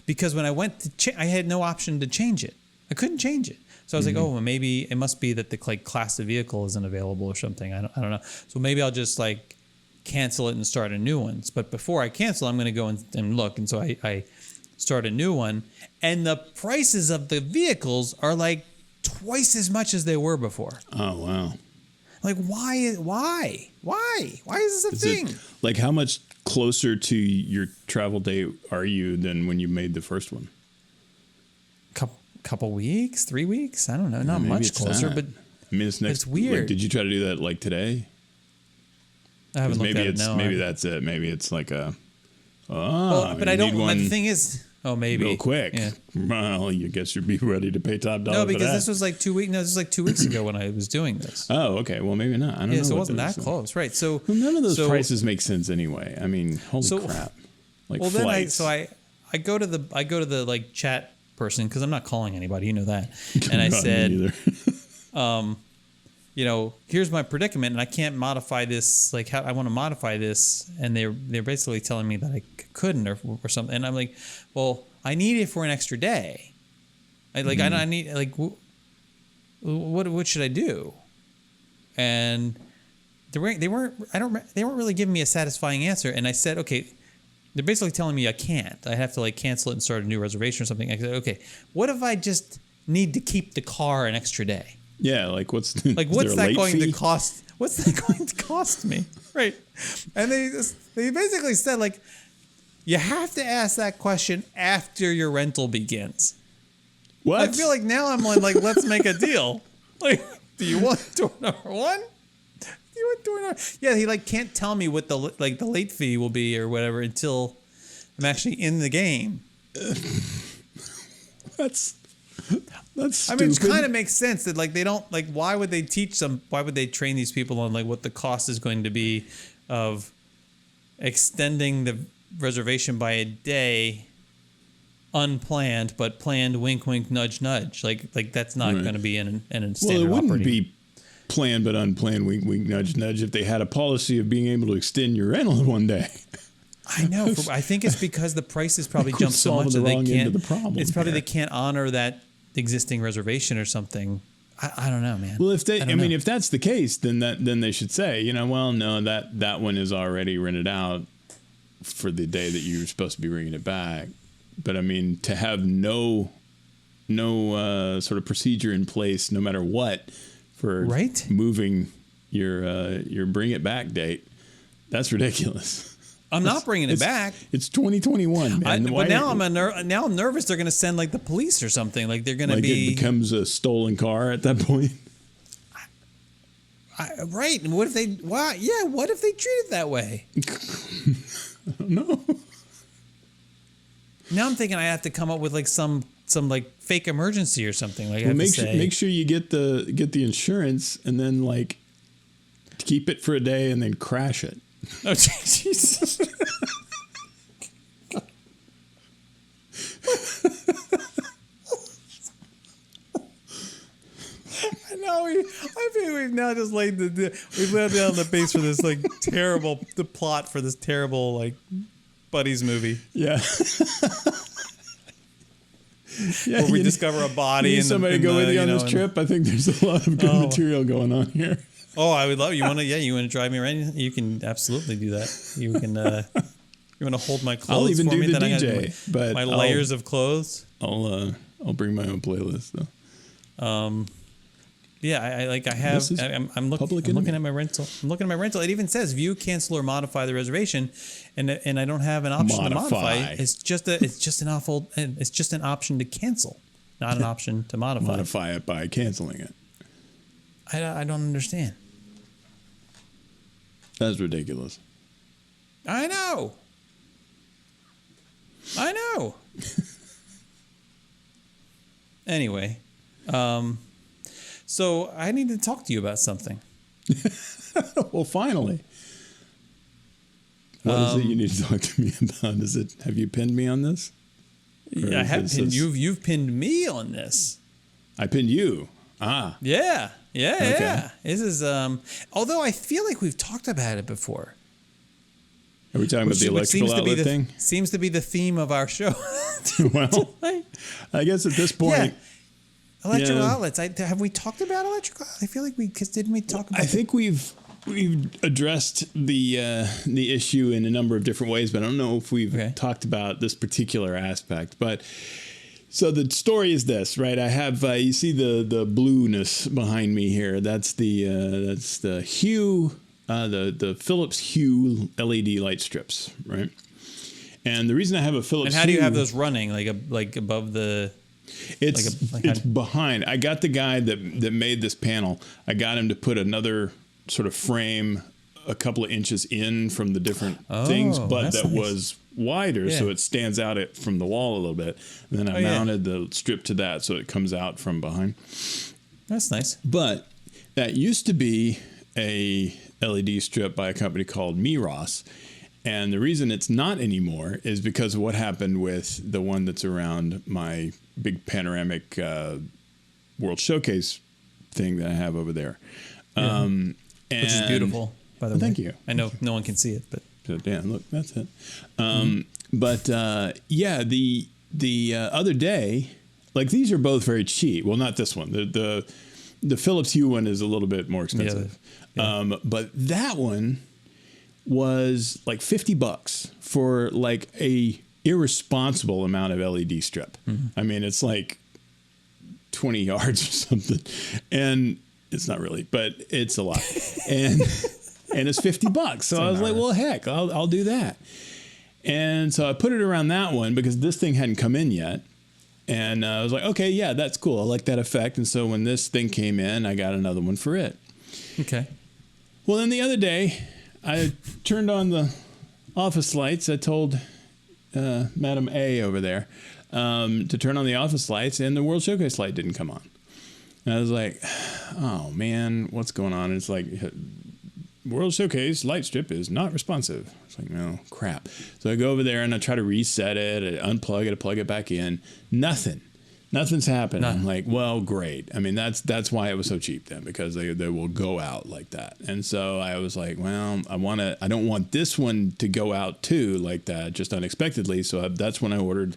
Speaker 1: because when I went to, I had no option to change it. I couldn't change it. So I was like, oh, well, maybe it must be that the class of vehicle isn't available or something. I don't know. So maybe I'll just like cancel it and start a new one. But before I cancel, I'm going to go and look. And so I start a new one, and the prices of the vehicles are like twice as much as they were before.
Speaker 2: Oh, wow.
Speaker 1: Like, why is this a
Speaker 2: Is
Speaker 1: thing?
Speaker 2: it, like, how much closer to your travel date are you than when you made the first one?
Speaker 1: Couple weeks, 3 weeks? I don't know. Not
Speaker 2: Maybe
Speaker 1: much
Speaker 2: it's
Speaker 1: closer,
Speaker 2: that.
Speaker 1: but
Speaker 2: I mean, it's next.
Speaker 1: it's weird.
Speaker 2: Like, did you try to do that like today?
Speaker 1: I haven't looked
Speaker 2: Maybe
Speaker 1: at it. No,
Speaker 2: maybe that's it. Maybe it's like a. Oh,
Speaker 1: well, but I
Speaker 2: you
Speaker 1: don't.
Speaker 2: need
Speaker 1: But
Speaker 2: one
Speaker 1: the thing is, maybe
Speaker 2: real quick.
Speaker 1: Yeah.
Speaker 2: Well, you guess you'd be ready to pay top dollar.
Speaker 1: No,
Speaker 2: for
Speaker 1: because
Speaker 2: that.
Speaker 1: this was like 2 weeks. No, this was like 2 weeks ago when I was doing this.
Speaker 2: Oh, okay. Well, maybe not. I don't know.
Speaker 1: Yeah, so it
Speaker 2: what
Speaker 1: wasn't that
Speaker 2: those-
Speaker 1: close, right? So
Speaker 2: Well, none of those
Speaker 1: so-
Speaker 2: prices make sense anyway. I mean, holy
Speaker 1: So-
Speaker 2: crap! Like
Speaker 1: Well, then
Speaker 2: flights.
Speaker 1: I go to the like chat person because I'm not calling anybody, you know that, and I
Speaker 2: Not me
Speaker 1: said,
Speaker 2: either.
Speaker 1: here's my predicament, and I can't modify this. Like, how I want to modify this, and they're basically telling me that I couldn't or something, and I'm like, well, I need it for an extra day. I need like, what should I do? And they weren't really giving me a satisfying answer, and I said, okay. They're basically telling me I can't. I have to like cancel it and start a new reservation or something. I said, okay, what if I just need to keep the car an extra day?
Speaker 2: Yeah, like what's
Speaker 1: Like,
Speaker 2: is
Speaker 1: what's
Speaker 2: there a
Speaker 1: that
Speaker 2: late
Speaker 1: going
Speaker 2: fee?
Speaker 1: to cost? What's that going to cost me? Right? And they basically said like, you have to ask that question after your rental begins.
Speaker 2: What?
Speaker 1: I feel like now I'm on like, let's make a deal. Like, do you want door number one? Do you want door number? Yeah, he like can't tell me what the late fee will be or whatever until I'm actually in the game.
Speaker 2: That's
Speaker 1: I mean, it kind of makes sense that like they don't like. Why would they train these people on like what the cost is going to be of extending the reservation by a day, unplanned but planned? Wink, wink, nudge, nudge. Like that's not
Speaker 2: Right.
Speaker 1: going to be in a
Speaker 2: Well,
Speaker 1: standard
Speaker 2: it wouldn't
Speaker 1: operating.
Speaker 2: be planned but unplanned. Wink, wink, nudge, nudge. If they had a policy of being able to extend your rental in one day.
Speaker 1: I know. I think it's because the prices probably
Speaker 2: We're
Speaker 1: jumped so
Speaker 2: solving
Speaker 1: much
Speaker 2: the
Speaker 1: that they
Speaker 2: wrong end
Speaker 1: can't.
Speaker 2: of the problem
Speaker 1: It's probably
Speaker 2: here.
Speaker 1: they can't honor that existing reservation or something. I don't know, man.
Speaker 2: Well, if they,
Speaker 1: don't
Speaker 2: I mean,
Speaker 1: know.
Speaker 2: if that's the case, then they should say, well, no, that one is already rented out for the day that you're supposed to be bringing it back. But I mean, to have no sort of procedure in place, no matter what, for
Speaker 1: Right?
Speaker 2: moving your bring it back date, that's ridiculous.
Speaker 1: I'm not bringing it back.
Speaker 2: It's 2021, man.
Speaker 1: But now I'm nervous. They're going to send like the police or something. Like they're going to
Speaker 2: like
Speaker 1: be
Speaker 2: it becomes a stolen car at that point.
Speaker 1: right. And what if they? Wow. Yeah. What if they treat it that way?
Speaker 2: No.
Speaker 1: Now I'm thinking I have to come up with like some like fake emergency or something. Like I
Speaker 2: Well,
Speaker 1: have to say,
Speaker 2: make sure you get the insurance and then like keep it for a day and then crash it.
Speaker 1: Oh Jesus. I think we've now just laid we've laid down the base for this like the plot for this terrible like buddies movie
Speaker 2: Yeah. Yeah,
Speaker 1: where we
Speaker 2: you
Speaker 1: discover a
Speaker 2: need
Speaker 1: body and
Speaker 2: somebody to go with you on this trip. I think there's a lot of good material going on here.
Speaker 1: Oh, I would love you want to drive me around? You can absolutely do that. You can you want to hold my clothes
Speaker 2: I'll even
Speaker 1: for
Speaker 2: do
Speaker 1: me?
Speaker 2: the
Speaker 1: Then I got
Speaker 2: DJ, but
Speaker 1: my
Speaker 2: I'll-
Speaker 1: layers of clothes.
Speaker 2: I'll bring my own playlist though.
Speaker 1: Yeah, I have.
Speaker 2: This is
Speaker 1: I'm
Speaker 2: public
Speaker 1: looking
Speaker 2: enemy.
Speaker 1: at my rental. I'm looking at my rental. It even says view, cancel, or modify the reservation, and I don't have an option to modify. It's just an option to cancel, not an option to modify.
Speaker 2: Modify it by canceling it.
Speaker 1: I don't understand.
Speaker 2: That's ridiculous.
Speaker 1: I know. Anyway, so I need to talk to you about something.
Speaker 2: Well, finally. What is it you need to talk to me about? Have you pinned me on this? Or
Speaker 1: I
Speaker 2: is
Speaker 1: have
Speaker 2: this-
Speaker 1: pinned you've pinned me on this.
Speaker 2: I pinned you. Ah.
Speaker 1: Yeah.
Speaker 2: Okay.
Speaker 1: Yeah. This is although I feel like we've talked about it before.
Speaker 2: Are we talking about the electrical outlet thing?
Speaker 1: Seems to be the theme of our show.
Speaker 2: Well, I guess at this point,
Speaker 1: Yeah. Electrical
Speaker 2: Yeah.
Speaker 1: outlets. Have we talked about electrical? I feel like didn't we talk about
Speaker 2: I think we've addressed the issue in a number of different ways, but I don't know if we've
Speaker 1: Okay.
Speaker 2: talked about this particular aspect. But So the story is this, right? I have you see the blueness behind me here. That's the Hue, the Philips Hue LED light strips, right? And the reason I have a Philips
Speaker 1: And how do you
Speaker 2: Hue,
Speaker 1: have those running like above the?
Speaker 2: it's behind. I got the guy that made this panel. I got him to put another sort of frame a couple of inches in from the different things, but that
Speaker 1: nice.
Speaker 2: was wider, so it stands out from the wall a little bit. And then I mounted the strip to that so it comes out from behind.
Speaker 1: That's nice.
Speaker 2: But that used to be a LED strip by a company called Miros. And the reason it's not anymore is because of what happened with the one that's around my big panoramic World Showcase thing that I have over there.
Speaker 1: Which is beautiful, by the way.
Speaker 2: Thank you.
Speaker 1: I know no one can see it, but
Speaker 2: Yeah, look, that's it. But yeah, the other day, like these are both very cheap. Well, not this one. The Philips Hue one is a little bit more expensive. But that one was like $50 for like a irresponsible amount of LED strip. I mean, it's like 20 yards or something, and it's not really, but it's a lot. And it's $50. So I was like, well, heck, I'll do that. And so I put it around that one because this thing hadn't come in yet. And I was like, okay, yeah, that's cool. I like that effect. And so when this thing came in, I got another one for it.
Speaker 1: okay.
Speaker 2: Well, then the other day, I turned on the office lights. I told Madam A over there to turn on the office lights, and the World Showcase light didn't come on. And I was like, oh, man, what's going on? And it's like, World Showcase light strip is not responsive. It's like, no, crap. So I go over there and I try to reset it, I unplug it, I plug it back in. Nothing's happened. I'm like, well, great. I mean, that's why it was so cheap then, because they will go out like that. And so I was like, well, I don't want this one to go out too like that, just unexpectedly. So that's when I ordered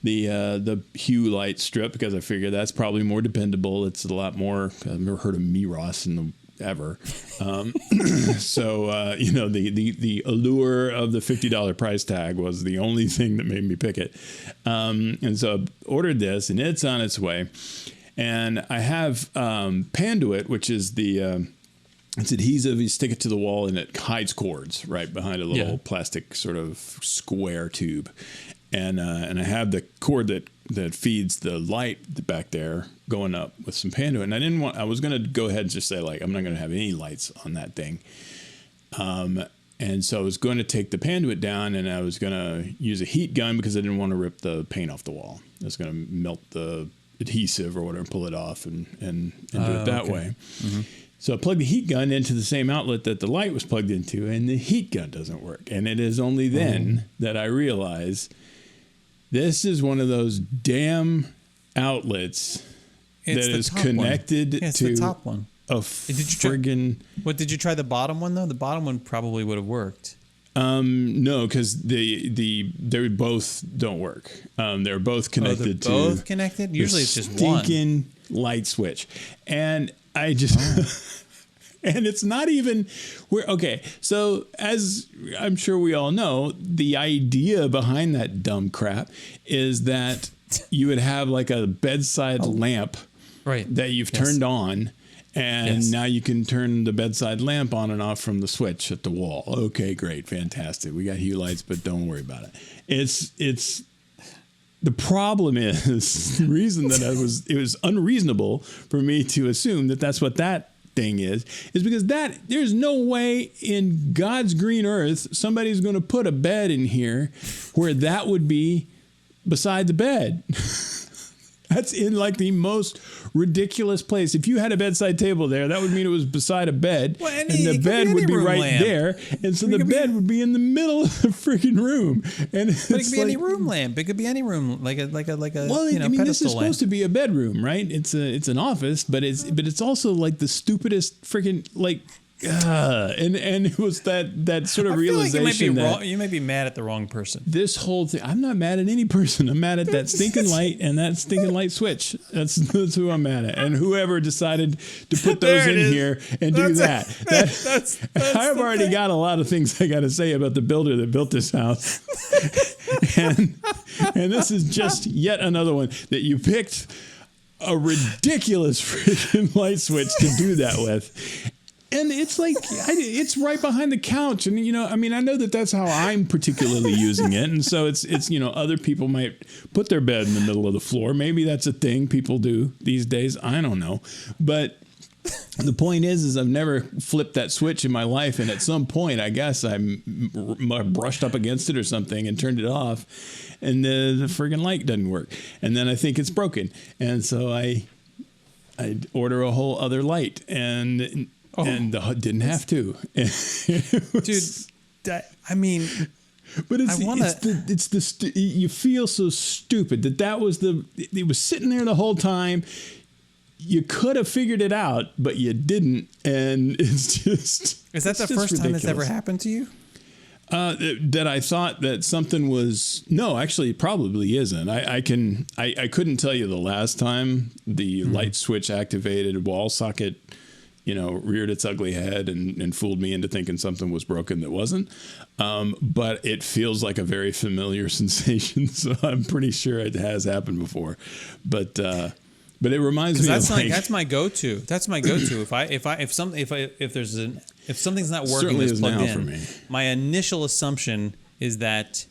Speaker 2: the Hue light strip, because I figured that's probably more dependable. It's a lot more. I've never heard of Miros ever. So you know, the allure of the $50 price tag was the only thing that made me pick it. And so I ordered this, and it's on its way. And I have Panduit, which is it's adhesive. You stick it to the wall, and it hides cords right behind a little plastic sort of square tube. And I have the cord that feeds the light back there going up with some Panduit. And I was going to go ahead and just say, like, I'm not going to have any lights on that thing. And so I was going to take the Panduit down, and I was going to use a heat gun because I didn't want to rip the paint off the wall. I was going to melt the adhesive or whatever, pull it off and do it that way. Mm-hmm. So I plugged the heat gun into the same outlet that the light was plugged into, and the heat gun doesn't work. And it is only then that I realize this is one of those damn outlets that is connected to
Speaker 1: the top one.
Speaker 2: A friggin'...
Speaker 1: What, did you try the bottom one, though? The bottom one probably would have worked.
Speaker 2: No, because they both don't work. They're both connected to...
Speaker 1: both connected? Usually it's just one.
Speaker 2: Stinking light switch. And I just... And it's not even okay. So as I'm sure we all know, the idea behind that dumb crap is that you would have like a bedside lamp that you've turned on, and now you can turn the bedside lamp on and off from the switch at the wall. Okay, great, fantastic. We got Hue lights, but don't worry about it. It's the problem is the reason that it was unreasonable for me to assume that that's what that thing is because there's no way in God's green earth somebody's going to put a bed in here where that would be beside the bed. That's in like the most ridiculous place. If you had a bedside table there, that would mean it was beside a bed, and the bed would be right there, and so the bed would be in the middle of the freaking room. And
Speaker 1: but it could be any room lamp. It could be any room, like a.
Speaker 2: Well, I mean, this is supposed to be a bedroom, right? It's an office, but it's also like the stupidest freaking like and it was that sort of
Speaker 1: I feel like
Speaker 2: realization that
Speaker 1: you might be mad at the wrong person.
Speaker 2: this whole thing, I'm not mad at any person. I'm mad at that stinking light and that stinking light switch. That's who I'm mad at. And whoever decided to put those
Speaker 1: There it
Speaker 2: in
Speaker 1: is.
Speaker 2: here and do that.
Speaker 1: That's
Speaker 2: I've
Speaker 1: the
Speaker 2: already
Speaker 1: thing.
Speaker 2: got a lot of things I got to say about the builder that built this house. and this is just yet another one that you picked a ridiculous freaking light switch to do that with. And it's like, it's right behind the couch. And, I know that that's how I'm particularly using it. And so it's, other people might put their bed in the middle of the floor. Maybe that's a thing people do these days. I don't know. But the point is I've never flipped that switch in my life. And at some point, I guess I brushed up against it or something and turned it off. And the friggin' light doesn't work. And then I think it's broken. And so I order a whole other light. And the HUD didn't have to.
Speaker 1: Dude,
Speaker 2: But you feel so stupid that was it was sitting there the whole time. You could have figured it out, but you didn't. And it's just.
Speaker 1: Is that the first time it's ever happened to you?
Speaker 2: That I thought that something was no, actually, it probably isn't. I couldn't tell you the last time the light switch activated wall socket, reared its ugly head and fooled me into thinking something was broken that wasn't. But it feels like a very familiar sensation, so I'm pretty sure it has happened before. But it reminds me
Speaker 1: that's
Speaker 2: of
Speaker 1: that's my go-to. That's my go-to. If something's not working that's plugged in,
Speaker 2: for me.
Speaker 1: my initial assumption is that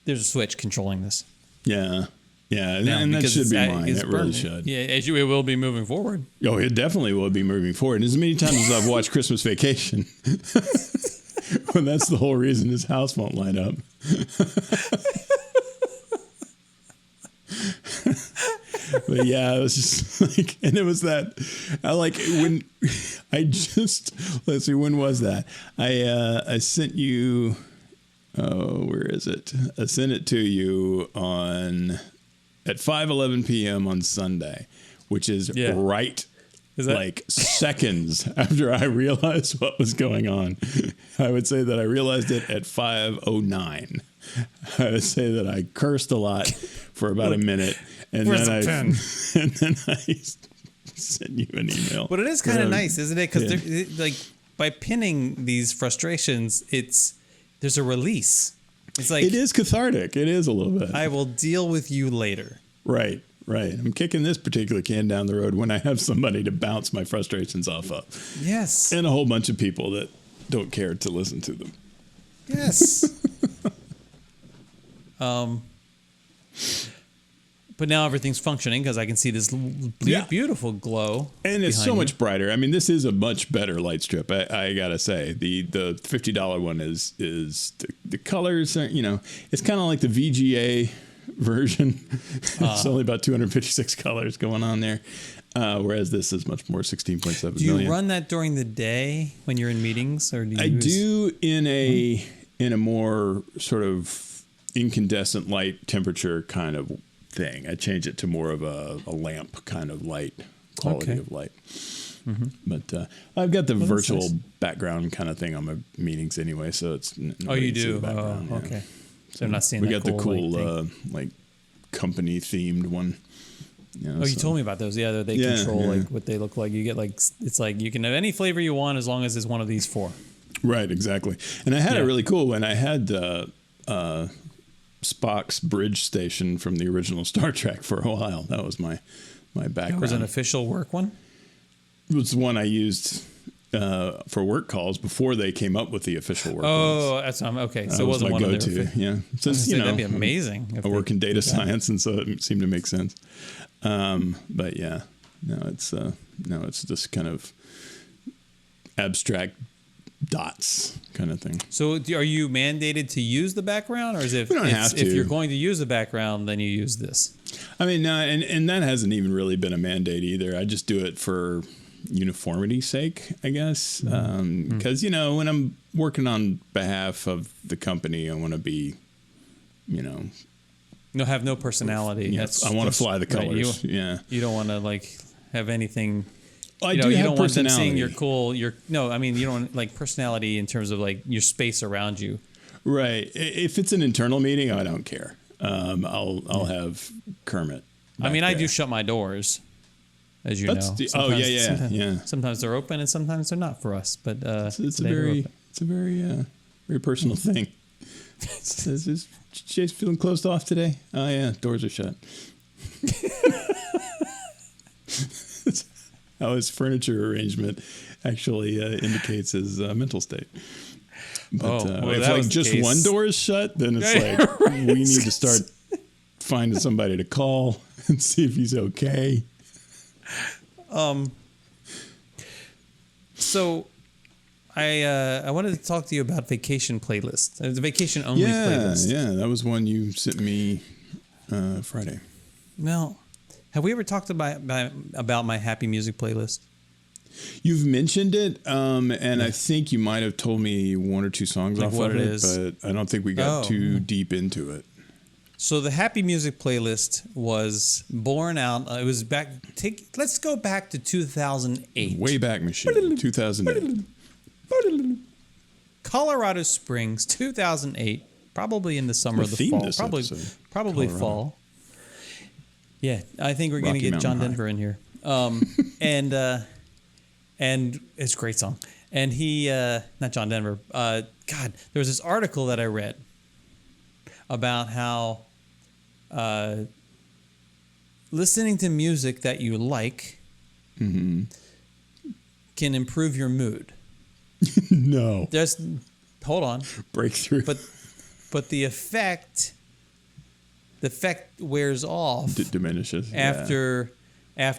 Speaker 1: there's a switch controlling this.
Speaker 2: Yeah. Yeah, and that should be mine. It really should.
Speaker 1: Yeah, it will be moving forward.
Speaker 2: Oh, it definitely will be moving forward. And as many times as I've watched Christmas Vacation, when that's the whole reason his house won't light up. But yeah, it was just like, and it was that, let's see, when was that? I sent you, where is it? I sent it to you at 5:11 p.m. on Sunday, which is right like seconds after I realized what was going on. I would say that I realized it at 5:09. I would say that I cursed a lot for about a minute, and then I sent you an email.
Speaker 1: But it is kind of nice, isn't it? Because by pinning these frustrations, there's a release. It's like
Speaker 2: it is cathartic. It is a little bit.
Speaker 1: I will deal with you later.
Speaker 2: Right. I'm kicking this particular can down the road when I have somebody to bounce my frustrations off of.
Speaker 1: Yes.
Speaker 2: And a whole bunch of people that don't care to listen to them.
Speaker 1: Yes. But now everything's functioning because I can see this beautiful glow.
Speaker 2: And it's so much brighter. I mean, this is a much better light strip. I gotta say, the $50 one is the colors are, it's kind of like the VGA version. It's only about 256 colors going on there, whereas this is much more 16.7 million.
Speaker 1: Do you run that during the day when you're in meetings, or do you?
Speaker 2: I do in a more sort of incandescent light temperature kind of thing. I change it to more of a lamp kind of light quality of light. Mm-hmm. But I've got the virtual background kind of thing on my meetings anyway, so it's
Speaker 1: you do. Okay. So I'm not seeing.
Speaker 2: We
Speaker 1: that
Speaker 2: got
Speaker 1: cool,
Speaker 2: the cool like company themed one.
Speaker 1: You told me about those. Yeah, they control like what they look like. You get it's like you can have any flavor you want as long as it's one of these four.
Speaker 2: Right, exactly. And I had a really cool one. I had Spock's bridge station from the original Star Trek for a while. That was my background.
Speaker 1: It was an official work one?
Speaker 2: It was the one I used for work calls before they came up with the official work
Speaker 1: ones. That's okay. So it wasn't
Speaker 2: my
Speaker 1: one
Speaker 2: go-to.
Speaker 1: of their
Speaker 2: Yeah, since
Speaker 1: that'd be amazing.
Speaker 2: I work in data science, and so it seemed to make sense. But yeah, it's just kind of abstract dots kind of thing.
Speaker 1: So are you mandated to use the background, or is it
Speaker 2: we don't have to.
Speaker 1: If you're going to use the background, then you use this?
Speaker 2: I mean, and that hasn't even really been a mandate either. I just do it for uniformity's sake, I guess. Because, when I'm working on behalf of the company, I want to be,
Speaker 1: have no personality.
Speaker 2: I want to fly the colors.
Speaker 1: Right. You don't want to have anything
Speaker 2: I
Speaker 1: you know,
Speaker 2: do
Speaker 1: you
Speaker 2: have
Speaker 1: don't want them seeing
Speaker 2: personality.
Speaker 1: you're cool. No, I mean, you don't like personality in terms of like your space around you.
Speaker 2: Right. If it's an internal meeting, I don't care. I'll have Kermit.
Speaker 1: I mean,
Speaker 2: back
Speaker 1: I
Speaker 2: there.
Speaker 1: do shut my doors, as you
Speaker 2: That's
Speaker 1: know.
Speaker 2: the-
Speaker 1: Sometimes-
Speaker 2: yeah.
Speaker 1: Sometimes they're open and sometimes they're not for us. But
Speaker 2: It's a
Speaker 1: today they're open.
Speaker 2: very personal thing. Is Jay's feeling closed off today? Oh yeah, doors are shut. How his furniture arrangement actually indicates his mental state. But
Speaker 1: Oh, well,
Speaker 2: if
Speaker 1: that
Speaker 2: like
Speaker 1: was the
Speaker 2: just
Speaker 1: case.
Speaker 2: one door is shut, then it's
Speaker 1: Yeah,
Speaker 2: like
Speaker 1: right.
Speaker 2: we need to start finding somebody to call and see if he's okay.
Speaker 1: So I wanted to talk to you about vacation playlist. It's a vacation only
Speaker 2: Yeah,
Speaker 1: playlist.
Speaker 2: yeah, that was one you sent me Friday.
Speaker 1: Well, have we ever talked about my happy music playlist?
Speaker 2: You've mentioned it, and I think you might have told me one or two songs
Speaker 1: Like
Speaker 2: off
Speaker 1: what
Speaker 2: of
Speaker 1: it
Speaker 2: it,
Speaker 1: is.
Speaker 2: but I don't think we got
Speaker 1: Oh.
Speaker 2: too deep into it.
Speaker 1: So the happy music playlist was born out. It was back. Let's go back to 2008.
Speaker 2: Wayback Machine, 2008.
Speaker 1: Colorado Springs, 2008. Probably in the summer
Speaker 2: The
Speaker 1: or the
Speaker 2: theme
Speaker 1: fall.
Speaker 2: this
Speaker 1: Probably
Speaker 2: episode,
Speaker 1: probably
Speaker 2: Colorado.
Speaker 1: fall. Yeah, I think we're going to
Speaker 2: Rocky
Speaker 1: get John
Speaker 2: Mountain
Speaker 1: Denver in here. And it's a great song. And he, not John Denver. God, there was this article that I read about how listening to music that you like
Speaker 2: Mm-hmm.
Speaker 1: can improve your mood.
Speaker 2: No.
Speaker 1: Hold on,
Speaker 2: Breakthrough.
Speaker 1: but the effect wears off
Speaker 2: Diminishes.
Speaker 1: after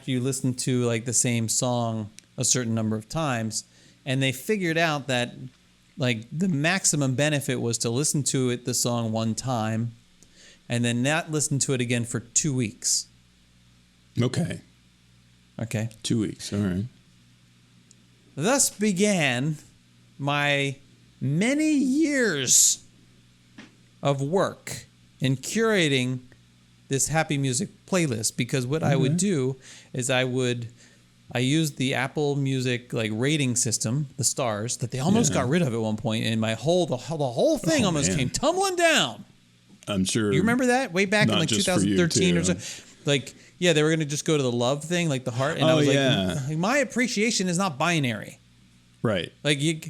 Speaker 1: you listen to like the same song a certain number of times, and they figured out that like the maximum benefit was to listen to the song one time and then not listen to it again for 2 weeks.
Speaker 2: Yeah. Okay.
Speaker 1: Okay.
Speaker 2: 2 weeks. All right.
Speaker 1: Thus began my many years of work in curating this happy music playlist, because what I would do is I used the Apple Music like rating system, the stars that they almost
Speaker 2: Yeah.
Speaker 1: got rid of at one point, and the whole thing
Speaker 2: Oh,
Speaker 1: almost
Speaker 2: man.
Speaker 1: came tumbling down.
Speaker 2: I'm sure.
Speaker 1: You remember that way back in
Speaker 2: Not
Speaker 1: like
Speaker 2: just for you,
Speaker 1: 2013 or
Speaker 2: too.
Speaker 1: so? Like, yeah, they were going to just go to the love thing, like the heart. And I
Speaker 2: Oh,
Speaker 1: was
Speaker 2: yeah.
Speaker 1: like, my appreciation is not binary.
Speaker 2: Right.
Speaker 1: Like, you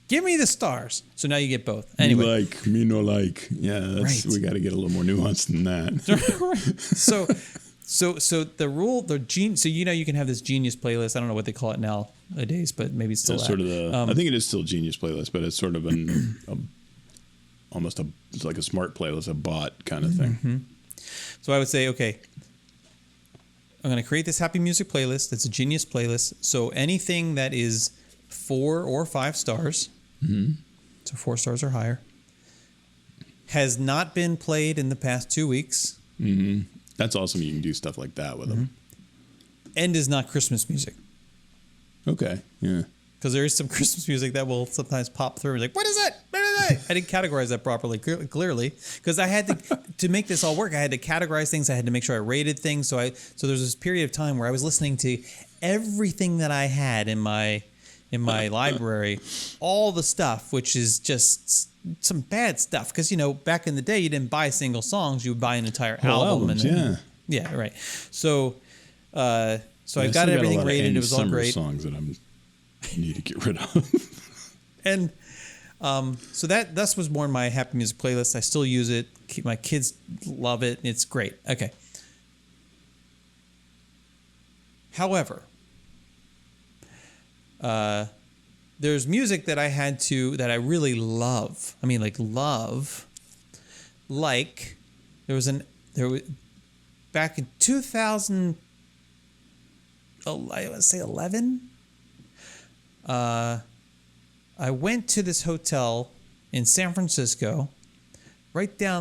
Speaker 1: give me the stars. So now you get both.
Speaker 2: Me
Speaker 1: Anyway.
Speaker 2: like, me no like. Yeah,
Speaker 1: Right.
Speaker 2: we got to get a little more nuance than that.
Speaker 1: So the rule, so you know you can have this genius playlist. I don't know what they call it nowadays, but maybe it's still
Speaker 2: It's
Speaker 1: that.
Speaker 2: sort of the. I think it is still Genius playlist, but it's sort of it's like a smart playlist, a bot kind of thing.
Speaker 1: So I would say, okay, I'm going to create this happy music playlist. It's a genius playlist. So anything that is 4 or 5 stars, so 4 stars or higher, has not been played in the past 2 weeks,
Speaker 2: That's awesome. You can do stuff like that with them.
Speaker 1: and is not Christmas music.
Speaker 2: Okay. Yeah.
Speaker 1: Because there is some Christmas music that will sometimes pop through. Like, what is it? What is it? I didn't categorize that properly, clearly, because I had to make this all work. I had to categorize things. I had to make sure I rated things. So there's this period of time where I was listening to everything that I had in my library, all the stuff, which is just some bad stuff. Because back in the day, you didn't buy single songs; you would buy an entire
Speaker 2: Whole
Speaker 1: album.
Speaker 2: albums,
Speaker 1: yeah, right. So I
Speaker 2: still
Speaker 1: got everything
Speaker 2: a lot of
Speaker 1: rated.
Speaker 2: Andy
Speaker 1: It was all
Speaker 2: Summers
Speaker 1: great.
Speaker 2: songs that I need to get rid of.
Speaker 1: And so thus was born my happy music playlist. I still use it. My kids love it. It's great. Okay. However, there's music that that I really love. I mean, love. Like there was back in 2000. I want to say 11. I went to this hotel in San Francisco, right by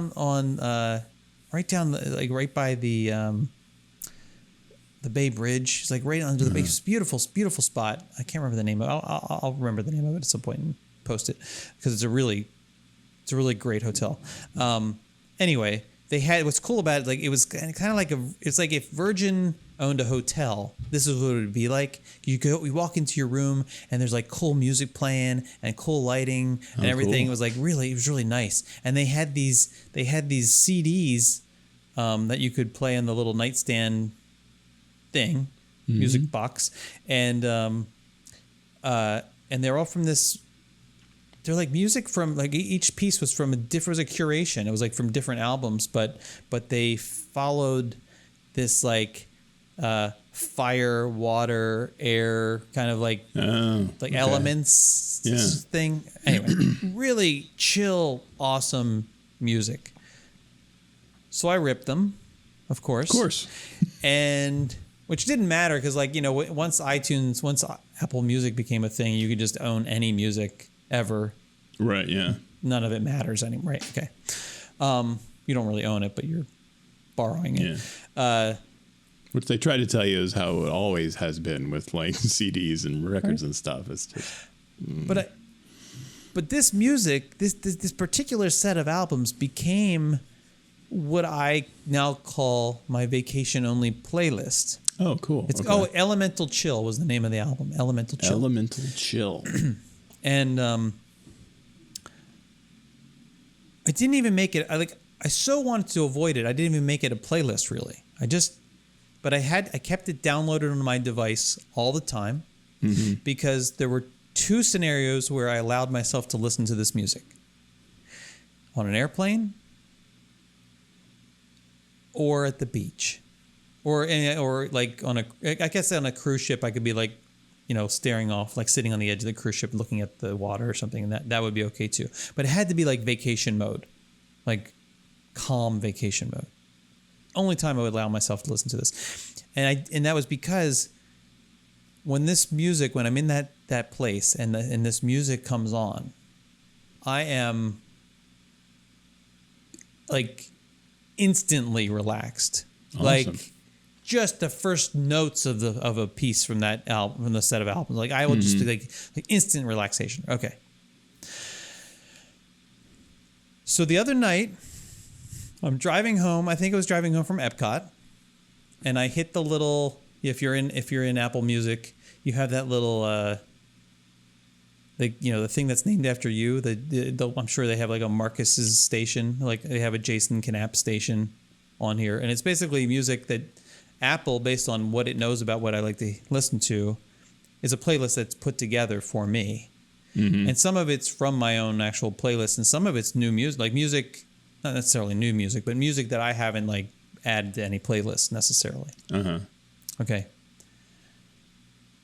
Speaker 1: the Bay Bridge. It's like right under the bay. It's beautiful, beautiful spot. I can't remember the name of it. I'll remember the name of it at some point and post it, because it's a really great hotel. Anyway, they had, what's cool about it, like it was kind of like it's like if Virgin owned a hotel, this is what it would be like. You walk into your room and there's like cool music playing and cool lighting and everything.
Speaker 2: Cool.
Speaker 1: It was like it was really nice. And they had these CDs that you could play on the little nightstand thing, music box, and they're all from this. They're like music from like each piece was from a different, was a curation. It was like from different albums, but they followed this like fire, water, air kind of like
Speaker 2: okay.
Speaker 1: elements thing. Anyway, really chill, awesome music. So I ripped them, of course.
Speaker 2: Of course.
Speaker 1: And which didn't matter because like, you know, once Apple Music became a thing, you could just own any music ever.
Speaker 2: Right, yeah.
Speaker 1: None of it matters anymore. Right, okay. You don't really own it, but you're borrowing it.
Speaker 2: Yeah. Which they try to tell you is how it always has been with like CDs and records and stuff. It's just
Speaker 1: But this music, this particular set of albums became what I now call my vacation only playlist.
Speaker 2: Oh, cool.
Speaker 1: It's
Speaker 2: okay.
Speaker 1: Elemental Chill was the name of the album. Elemental Chill.
Speaker 2: Elemental Chill.
Speaker 1: And I didn't even make it. I so wanted to avoid it. I didn't even make it a playlist really. But I kept it downloaded on my device all the time because there were two scenarios where I allowed myself to listen to this music. On an airplane or at the beach. Or like I guess on a cruise ship I could be like, you know, staring off, like sitting on the edge of the cruise ship looking at the water or something, and that would be okay too. But it had to be like vacation mode, like calm vacation mode. Only time I would allow myself to listen to this. And that was because when I'm in that place and this music comes on, I am like instantly relaxed.
Speaker 2: Awesome.
Speaker 1: Like just the first notes of a piece from that album, from the set of albums. Like I will just be like instant relaxation. Okay. So the other night, I'm driving home. I think I was driving home from Epcot, and I hit the little. If you're in Apple Music, you have that little. The thing that's named after you. I'm sure they have like a Marcus's station. Like they have a Jason Knapp station on here, and it's basically music that Apple, based on what it knows about what I like to listen to, is a playlist that's put together for me. Mm-hmm. And some of it's from my own actual playlist, and some of it's new music, like music, not necessarily new music, but music that I haven't like added to any playlist necessarily.
Speaker 2: Uh-huh.
Speaker 1: Okay.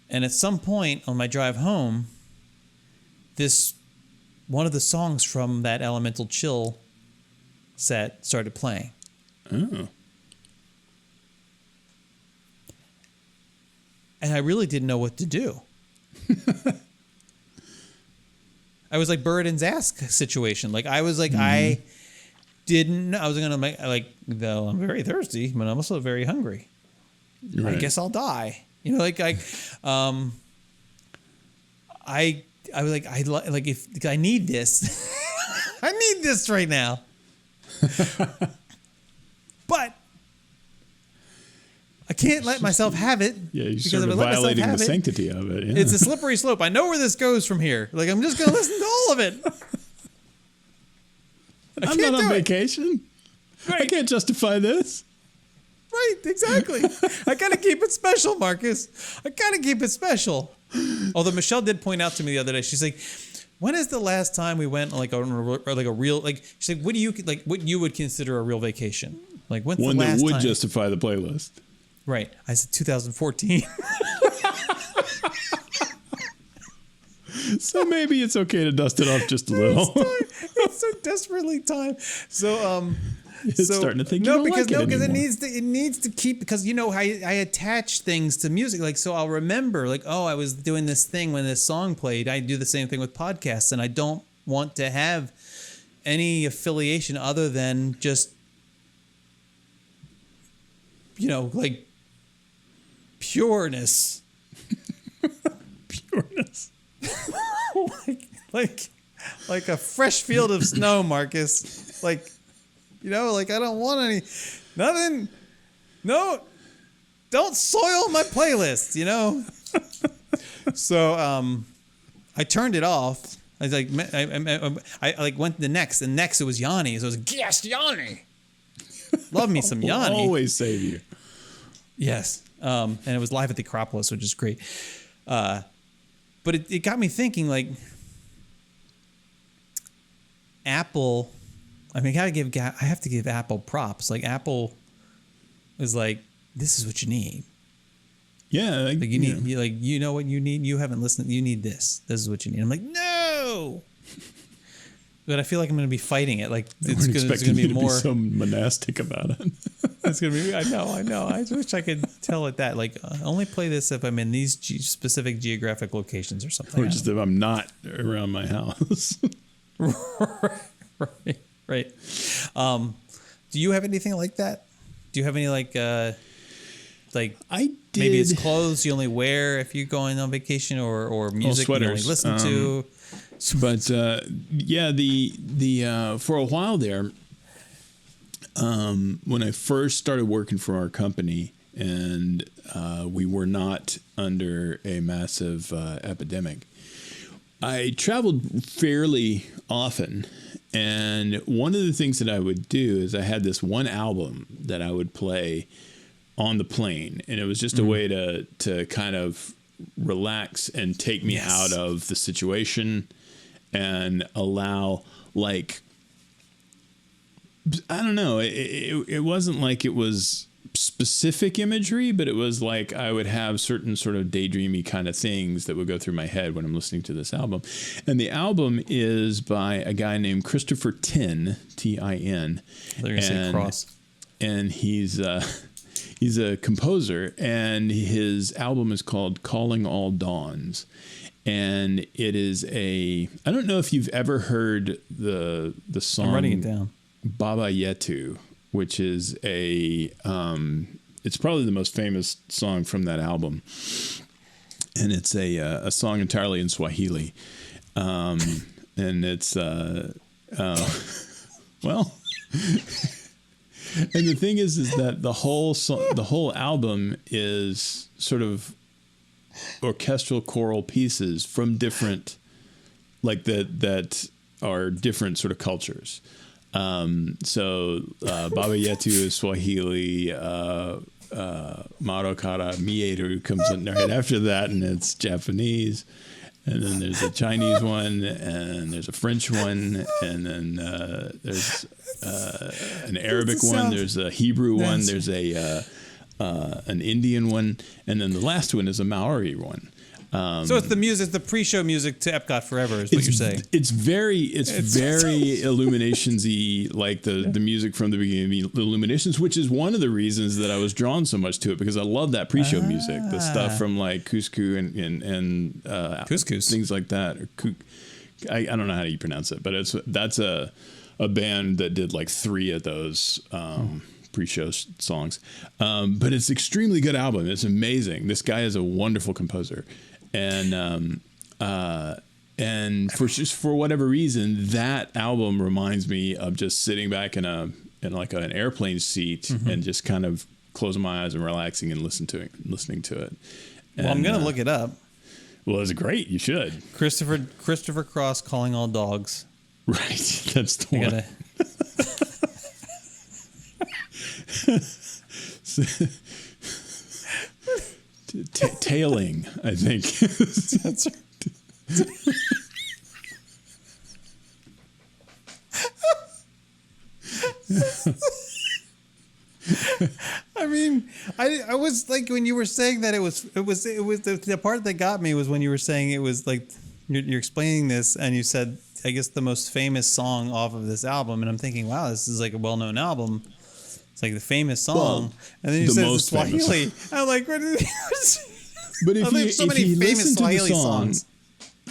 Speaker 1: And at some point on my drive home, one of the songs from that Elemental Chill set started playing.
Speaker 2: Oh.
Speaker 1: And I really didn't know what to do. I was like Burden's ass situation. Like I was like, I was going to make though I'm very thirsty, but I'm also very hungry. Right. I guess I'll die. You know, like I was like, if I need this, I need this right now. But I can't let myself have it.
Speaker 2: Yeah, you're sort of violating the sanctity of it. Yeah.
Speaker 1: It's a slippery slope. I know where this goes from here. Like, I'm just going to listen to all of it.
Speaker 2: I'm not on vacation. Right. I can't justify this.
Speaker 1: Right, exactly. I got to keep it special, Marcus. I got to keep it special. Although Michelle did point out to me the other day, she's like, when is the last time we went like a real, like, she's like, what you would consider a real vacation? Like, when's
Speaker 2: one
Speaker 1: the last
Speaker 2: that would
Speaker 1: time?
Speaker 2: Justify the playlist.
Speaker 1: Right. I said 2014.
Speaker 2: So maybe it's okay to dust it off just a little.
Speaker 1: It's so desperately time. So
Speaker 2: it's starting to think
Speaker 1: because
Speaker 2: it
Speaker 1: needs to keep, because you know I attach things to music, like, so I'll remember like, oh, I was doing this thing when this song played. I do the same thing with podcasts, and I don't want to have any affiliation other than just, you know, like pureness.
Speaker 2: Pureness.
Speaker 1: like a fresh field of snow, Marcus. Like, you know, like I don't want nothing. No, don't soil my playlist, you know? So I turned it off. I was like, I like went to the next, and next it was Yanni. So I was like, yes, Yanni. Love me some Yanni.
Speaker 2: Always save you.
Speaker 1: Yes. And it was live at the Acropolis, which is great. But it got me thinking, like, Apple, I mean, I have to give Apple props. Like, Apple is like, this is what you need.
Speaker 2: Yeah.
Speaker 1: Like, you need, you know what you need? You haven't listened. You need this. This is what you need. I'm like, no. But I feel like I'm going to be fighting it. Like, it's going to be more.
Speaker 2: Be so monastic about it.
Speaker 1: It's going to be, I know. I wish I could tell it that. Like, only play this if I'm in these specific geographic locations or something.
Speaker 2: Or just if I'm not around my house.
Speaker 1: Right. Do you have anything like that? Do you have any like I did. Maybe it's clothes you only wear if you're going on vacation, or music you only listen to.
Speaker 2: But yeah, the for a while there, when I first started working for our company, and we were not under a massive epidemic, I traveled fairly often. And one of the things that I would do is I had this one album that I would play on the plane, and it was just a way to kind of relax and take me out of the situation and allow, like, I don't know, it wasn't like it was specific imagery, but it was like I would have certain sort of daydreamy kind of things that would go through my head when I'm listening to this album. And the album is by a guy named Christopher Tin, Tin.
Speaker 1: They're gonna say Cross.
Speaker 2: And he's a composer, and his album is called Calling All Dawns. And it is I don't know if you've ever heard the song.
Speaker 1: I'm writing it down.
Speaker 2: Baba Yetu, which is it's probably the most famous song from that album, and it's a song entirely in Swahili, and it's well, and the thing is that the whole album is sort of orchestral choral pieces from different, like that are different sort of cultures. So Baba Yetu is Swahili, Marokara Mieru comes in right after that, and it's Japanese. And then there's a Chinese one, and there's a French one, and then there's an Arabic one, there's a Hebrew one, there's an Indian one, and then the last one is a Maori one.
Speaker 1: So it's the music, the pre-show music to Epcot Forever is what you're saying.
Speaker 2: It's very Illuminations-y, like the music from the beginning of the Illuminations, which is one of the reasons that I was drawn so much to it, because I love that pre-show music, the stuff from like Cusco and
Speaker 1: Couscous,
Speaker 2: things like that. I don't know how you pronounce it, but that's a band that did like 3 of those pre-show songs. But it's an extremely good album. It's amazing. This guy is a wonderful composer. And for whatever reason, that album reminds me of just sitting back in like an airplane seat and just kind of closing my eyes and relaxing and listening to it. And,
Speaker 1: well, I'm gonna look it up.
Speaker 2: Well, it's great. You should.
Speaker 1: Christopher Cross, Calling All Dogs.
Speaker 2: Right, that's the one. Tailing, I think. That's right.
Speaker 1: I mean, I was like, when you were saying that it was the part that got me was when you were saying it was like you're explaining this, and you said, I guess, the most famous song off of this album, and I'm thinking, wow, this is like a well-known album. It's like the famous song, well, and then you said it's Swahili. I'm like, what is
Speaker 2: but if you listen to the song,
Speaker 1: songs.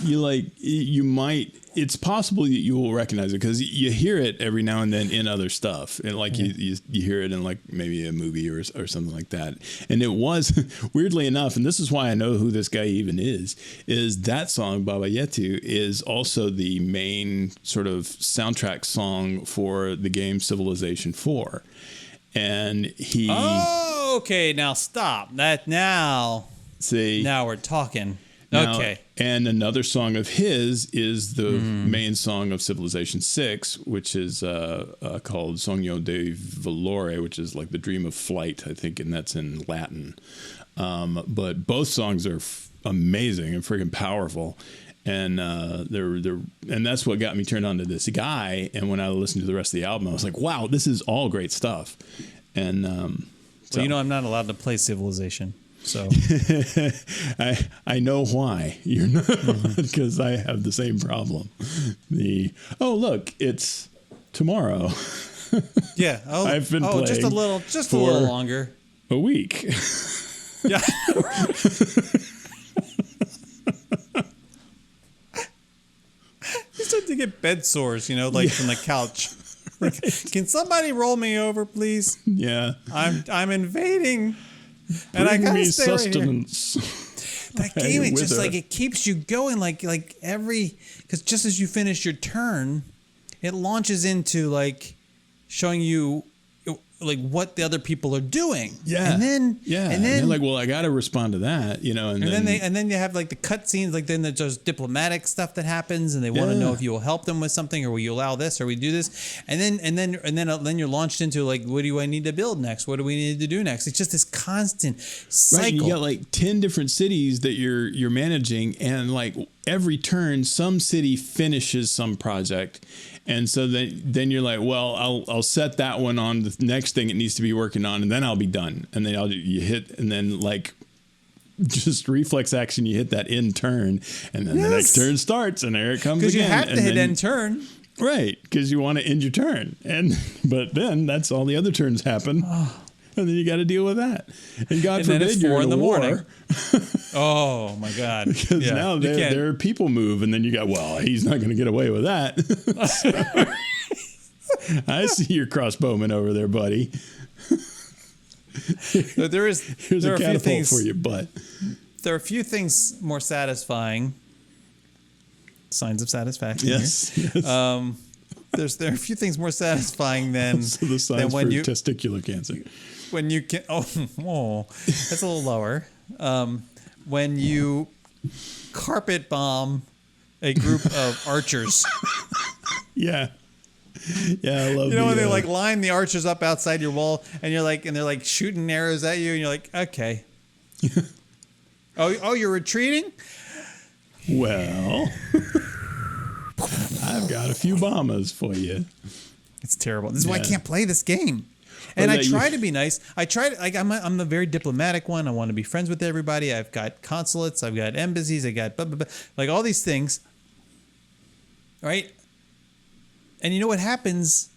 Speaker 2: you might. It's possible that you will recognize it because you hear it every now and then in other stuff, and like you hear it in like maybe a movie or something like that. And it was weirdly enough, and this is why I know who this guy even is that song Baba Yetu is also the main sort of soundtrack song for the game Civilization 4. and he
Speaker 1: Oh, okay. Now stop. Now we're talking.
Speaker 2: now-
Speaker 1: Okay.
Speaker 2: And another song of his is the main song of Civilization 6, which is called Sogno de Volare, which is like the dream of flight, I think, and that's in Latin. But both songs are amazing and freaking powerful. And and that's what got me turned on to this guy. And when I listened to the rest of the album, I was like, wow, this is all great stuff. And
Speaker 1: Well, you know, I'm not allowed to play Civilization. So
Speaker 2: I know why you're not, because I have the same problem. Look, it's tomorrow.
Speaker 1: yeah. Oh,
Speaker 2: I've been
Speaker 1: just a
Speaker 2: playing
Speaker 1: little longer.
Speaker 2: a week.
Speaker 1: Yeah. You start to get bed sores, you know, like from the couch. Like, can somebody roll me over, please?
Speaker 2: Yeah,
Speaker 1: I'm invading, and I
Speaker 2: bring
Speaker 1: gotta
Speaker 2: me
Speaker 1: stay right here.
Speaker 2: sustenance.
Speaker 1: That game, it's just
Speaker 2: Wither.
Speaker 1: like it keeps you going, like because just as you finish your turn, it launches into like showing you like what the other people are doing.
Speaker 2: Yeah,
Speaker 1: and then
Speaker 2: they're like, well, I got to respond to that, you know, and
Speaker 1: then you have like the cutscenes, like then there's diplomatic stuff that happens, and they want to know
Speaker 2: Yeah.
Speaker 1: if you will help them with something, or will you allow this, or we do this, and then you're launched into like, what do I need to build next? What do we need to do next? It's just this constant cycle.
Speaker 2: Right, you got like 10 different cities that you're managing, and like every turn, some city finishes some project, and so then you're like, well, I'll set that one on the next thing it needs to be working on, and then I'll be done, and then you hit, and then like just reflex action, you hit that end turn, and then the next turn starts, and there it comes again.
Speaker 1: Because you have to
Speaker 2: and
Speaker 1: hit
Speaker 2: then-
Speaker 1: end turn.
Speaker 2: right? Because you want to end your turn, but then that's all the other turns happen. And then you got to deal with that. And God
Speaker 1: And then
Speaker 2: forbid
Speaker 1: it's
Speaker 2: you're
Speaker 1: 4
Speaker 2: in
Speaker 1: in the
Speaker 2: a war.
Speaker 1: morning. Oh my God!
Speaker 2: Because
Speaker 1: Yeah,
Speaker 2: now
Speaker 1: you
Speaker 2: there
Speaker 1: can't-
Speaker 2: are people move, and then you got, well, he's not going to get away with that. I see your crossbowman over there, buddy.
Speaker 1: There
Speaker 2: Here's
Speaker 1: are
Speaker 2: a
Speaker 1: a few
Speaker 2: catapult
Speaker 1: things
Speaker 2: for your butt.
Speaker 1: There are a few things more satisfying. Signs of satisfaction.
Speaker 2: Yes.
Speaker 1: Here. There are a few things more satisfying than
Speaker 2: So the
Speaker 1: than
Speaker 2: signs
Speaker 1: when
Speaker 2: for
Speaker 1: you
Speaker 2: testicular cancer.
Speaker 1: when you can. Oh, that's a little lower. When you carpet bomb a group of archers.
Speaker 2: Yeah. Yeah, I love
Speaker 1: You know when
Speaker 2: the,
Speaker 1: they like line the archers up outside your wall, and you're like, and they're like shooting arrows at you, and you're like, okay. Oh, you're retreating?
Speaker 2: well, I've got a few bombers for you.
Speaker 1: It's terrible. This is why I
Speaker 2: Yeah.
Speaker 1: can't play this game. And I
Speaker 2: that you-
Speaker 1: try to be nice. I try to, like, I'm the very diplomatic one. I want to be friends with everybody. I've got consulates. I've got embassies. I got blah, blah, blah, like all these things. Right? And you know what happens?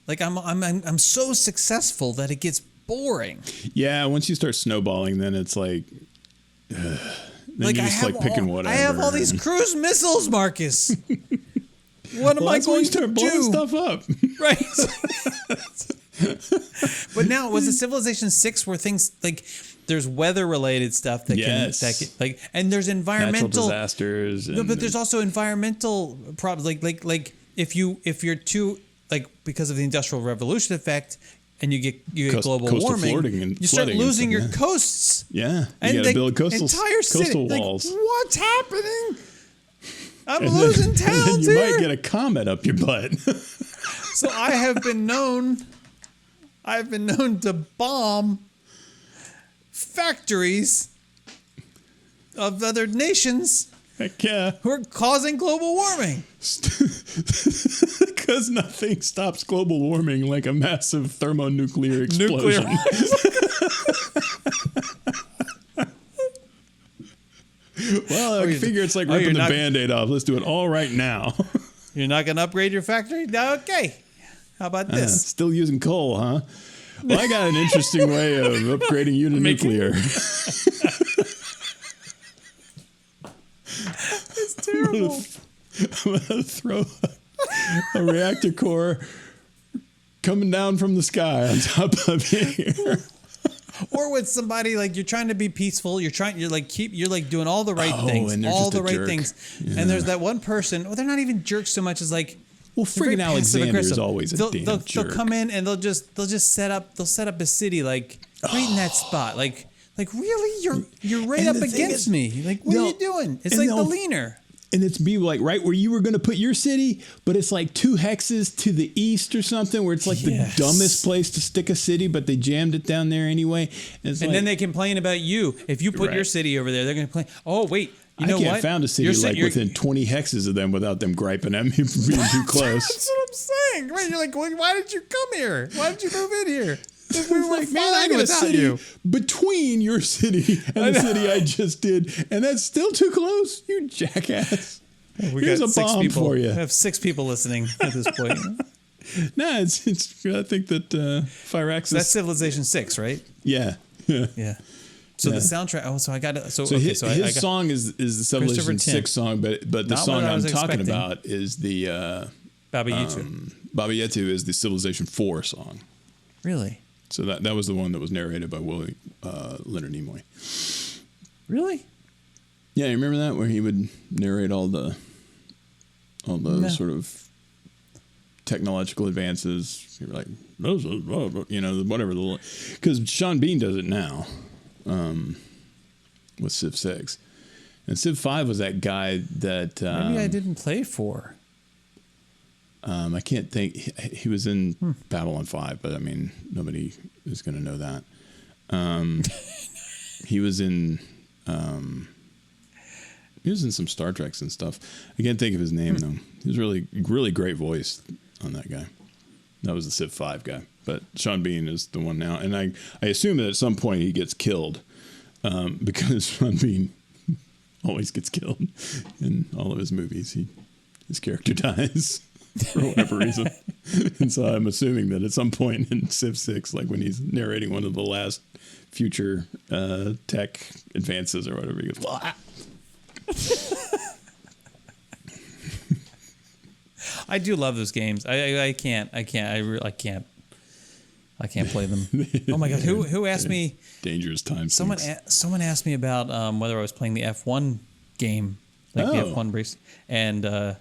Speaker 1: Like I'm so successful that it gets boring.
Speaker 2: Yeah, once you start snowballing, then it's like, then
Speaker 1: Like
Speaker 2: you just like picking whatever.
Speaker 1: I have all these
Speaker 2: and-
Speaker 1: cruise missiles, Marcus. What am
Speaker 2: Well,
Speaker 1: I
Speaker 2: that's when
Speaker 1: going
Speaker 2: you start
Speaker 1: to
Speaker 2: blowing
Speaker 1: do?
Speaker 2: stuff up.
Speaker 1: Right. But now, was it Civilization 6 where things like there's weather related stuff that
Speaker 2: Yes.
Speaker 1: can like, and there's
Speaker 2: Natural
Speaker 1: environmental
Speaker 2: disasters.
Speaker 1: No,
Speaker 2: and-
Speaker 1: but there's also environmental problems like if you're too, like, because of the Industrial Revolution effect, and you get global
Speaker 2: coastal
Speaker 1: warming,
Speaker 2: flooding and
Speaker 1: you start
Speaker 2: flooding and
Speaker 1: losing
Speaker 2: stuff,
Speaker 1: your
Speaker 2: yeah.
Speaker 1: coasts.
Speaker 2: Yeah,
Speaker 1: And
Speaker 2: you got to
Speaker 1: the
Speaker 2: build coastal
Speaker 1: city, like,
Speaker 2: walls.
Speaker 1: what's happening? I'm
Speaker 2: And
Speaker 1: losing
Speaker 2: then, and then
Speaker 1: towns
Speaker 2: you
Speaker 1: here.
Speaker 2: might get a comet up your butt.
Speaker 1: So I've been known to bomb factories of other nations
Speaker 2: Heck yeah.
Speaker 1: who are causing global warming.
Speaker 2: Because nothing stops global warming like a massive thermonuclear
Speaker 1: Nuclear.
Speaker 2: explosion. Well, I figure it's like
Speaker 1: oh,
Speaker 2: ripping
Speaker 1: you're
Speaker 2: the
Speaker 1: not-
Speaker 2: Band-Aid off. Let's do it all right now.
Speaker 1: You're not going to upgrade your factory? Okay. How about this?
Speaker 2: Still using coal, huh? Well, I got an interesting way of upgrading you to nuclear.
Speaker 1: It's terrible.
Speaker 2: I'm going to throw a reactor core coming down from the sky on top of here.
Speaker 1: Or with somebody, like, you're trying to be peaceful, you're doing all the right things,
Speaker 2: and they're
Speaker 1: all
Speaker 2: just
Speaker 1: the
Speaker 2: a
Speaker 1: right
Speaker 2: jerk.
Speaker 1: things.
Speaker 2: Yeah.
Speaker 1: And there's that one person, well, they're not even jerks so much as like
Speaker 2: Well,
Speaker 1: They're very
Speaker 2: friggin'
Speaker 1: passive
Speaker 2: Alexander is
Speaker 1: aggressive.
Speaker 2: always a damn
Speaker 1: They'll
Speaker 2: jerk.
Speaker 1: come in and they'll just set up a city like right in that spot. Like really, you're right
Speaker 2: And
Speaker 1: up
Speaker 2: the thing
Speaker 1: against
Speaker 2: is,
Speaker 1: me. Like what are you doing? It's like the leaner.
Speaker 2: And it's be like right where you were going to put your city, but it's like 2 hexes to the east or something, where it's like
Speaker 1: Yes.
Speaker 2: the dumbest place to stick a city, but they jammed it down there anyway.
Speaker 1: And then they combeing about you. If you put your
Speaker 2: Right.
Speaker 1: city over there, they're going to complain. Oh wait, you
Speaker 2: I
Speaker 1: know
Speaker 2: can't
Speaker 1: what?
Speaker 2: found a city
Speaker 1: Your
Speaker 2: like within 20 hexes of them without them griping at me for being too close.
Speaker 1: That's what I'm saying. Right? You're like, well, why did you come here? Why did you move in here? We
Speaker 2: It's
Speaker 1: were
Speaker 2: like, man, I
Speaker 1: fine
Speaker 2: got a
Speaker 1: without
Speaker 2: city
Speaker 1: you.
Speaker 2: between your city and the city I just did, and that's still too close, you jackass.
Speaker 1: We
Speaker 2: Here's
Speaker 1: got
Speaker 2: a
Speaker 1: 6
Speaker 2: bomb
Speaker 1: people.
Speaker 2: for you.
Speaker 1: We have 6 people listening at this point.
Speaker 2: No, it's. I think that Firaxis.
Speaker 1: That's Civilization 6, right?
Speaker 2: Yeah.
Speaker 1: Yeah. So
Speaker 2: Yeah.
Speaker 1: the soundtrack. Oh, so I got it. So
Speaker 2: his
Speaker 1: I got
Speaker 2: song is the Civilization
Speaker 1: Christopher Tim.
Speaker 2: 6 song, but the
Speaker 1: Not
Speaker 2: song
Speaker 1: what I
Speaker 2: I'm
Speaker 1: was
Speaker 2: talking
Speaker 1: expecting.
Speaker 2: about is the
Speaker 1: Baba Yaga.
Speaker 2: Baba Yetu is the Civilization 4 song.
Speaker 1: Really?
Speaker 2: So that was the one that was narrated by Willie Leonard Nimoy.
Speaker 1: Really?
Speaker 2: Yeah, you remember that where he would narrate all the
Speaker 1: No.
Speaker 2: sort of technological advances. You're like, those are, whatever because Sean Bean does it now with Civ 6, and Civ 5 was that guy that
Speaker 1: Maybe I didn't play 4.
Speaker 2: I can't think. He was in Babylon 5, but I mean nobody is going to know that. He was in. He was in some Star Treks and stuff. I can't think of his name though. He was really great voice on that guy. That was the Civ 5 guy. But Sean Bean is the one now, and I assume that at some point he gets killed because Sean Bean always gets killed in all of his movies. His character dies for whatever reason, and so I'm assuming that at some point in Civ 6, like when he's narrating one of the last future tech advances or whatever, he goes, "Wah!"
Speaker 1: I do love those games. I can't play them. Oh my god! Who asked me?
Speaker 2: Dangerous times.
Speaker 1: Someone asked me about whether I was playing the F1 game, like the F1 race, and I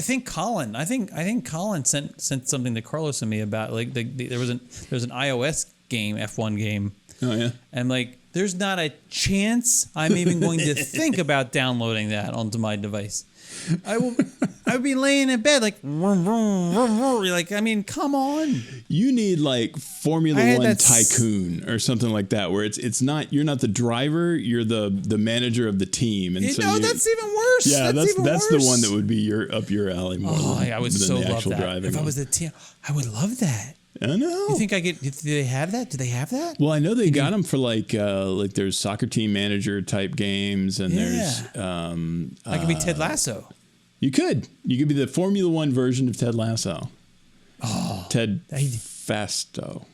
Speaker 1: think Colin. I think Colin sent something to Carlos and me about like there was an iOS game, F1 game.
Speaker 2: Oh yeah.
Speaker 1: And like, there's not a chance I'm even going to think about downloading that onto my device. I would be laying in bed like, vroom, vroom, vroom, vroom. Like, I mean, come on.
Speaker 2: You need like Formula
Speaker 1: I had
Speaker 2: One
Speaker 1: that
Speaker 2: Tycoon or something like that, where it's not, you're not the driver, you're the manager of the team, and so
Speaker 1: That's even worse.
Speaker 2: yeah, that's
Speaker 1: even
Speaker 2: the
Speaker 1: worse.
Speaker 2: one that would be up your alley more.
Speaker 1: Oh, I would
Speaker 2: than
Speaker 1: so
Speaker 2: the
Speaker 1: love
Speaker 2: actual
Speaker 1: that.
Speaker 2: driving
Speaker 1: If I
Speaker 2: one.
Speaker 1: was the team, I would love that.
Speaker 2: I know.
Speaker 1: You think I get? Do they have that? Do they have that?
Speaker 2: Well, I know they got them for like there's soccer team manager type games, and there's
Speaker 1: I could be Ted Lasso.
Speaker 2: you could be the Formula One version of Ted Lasso. Oh, Ted Fasto.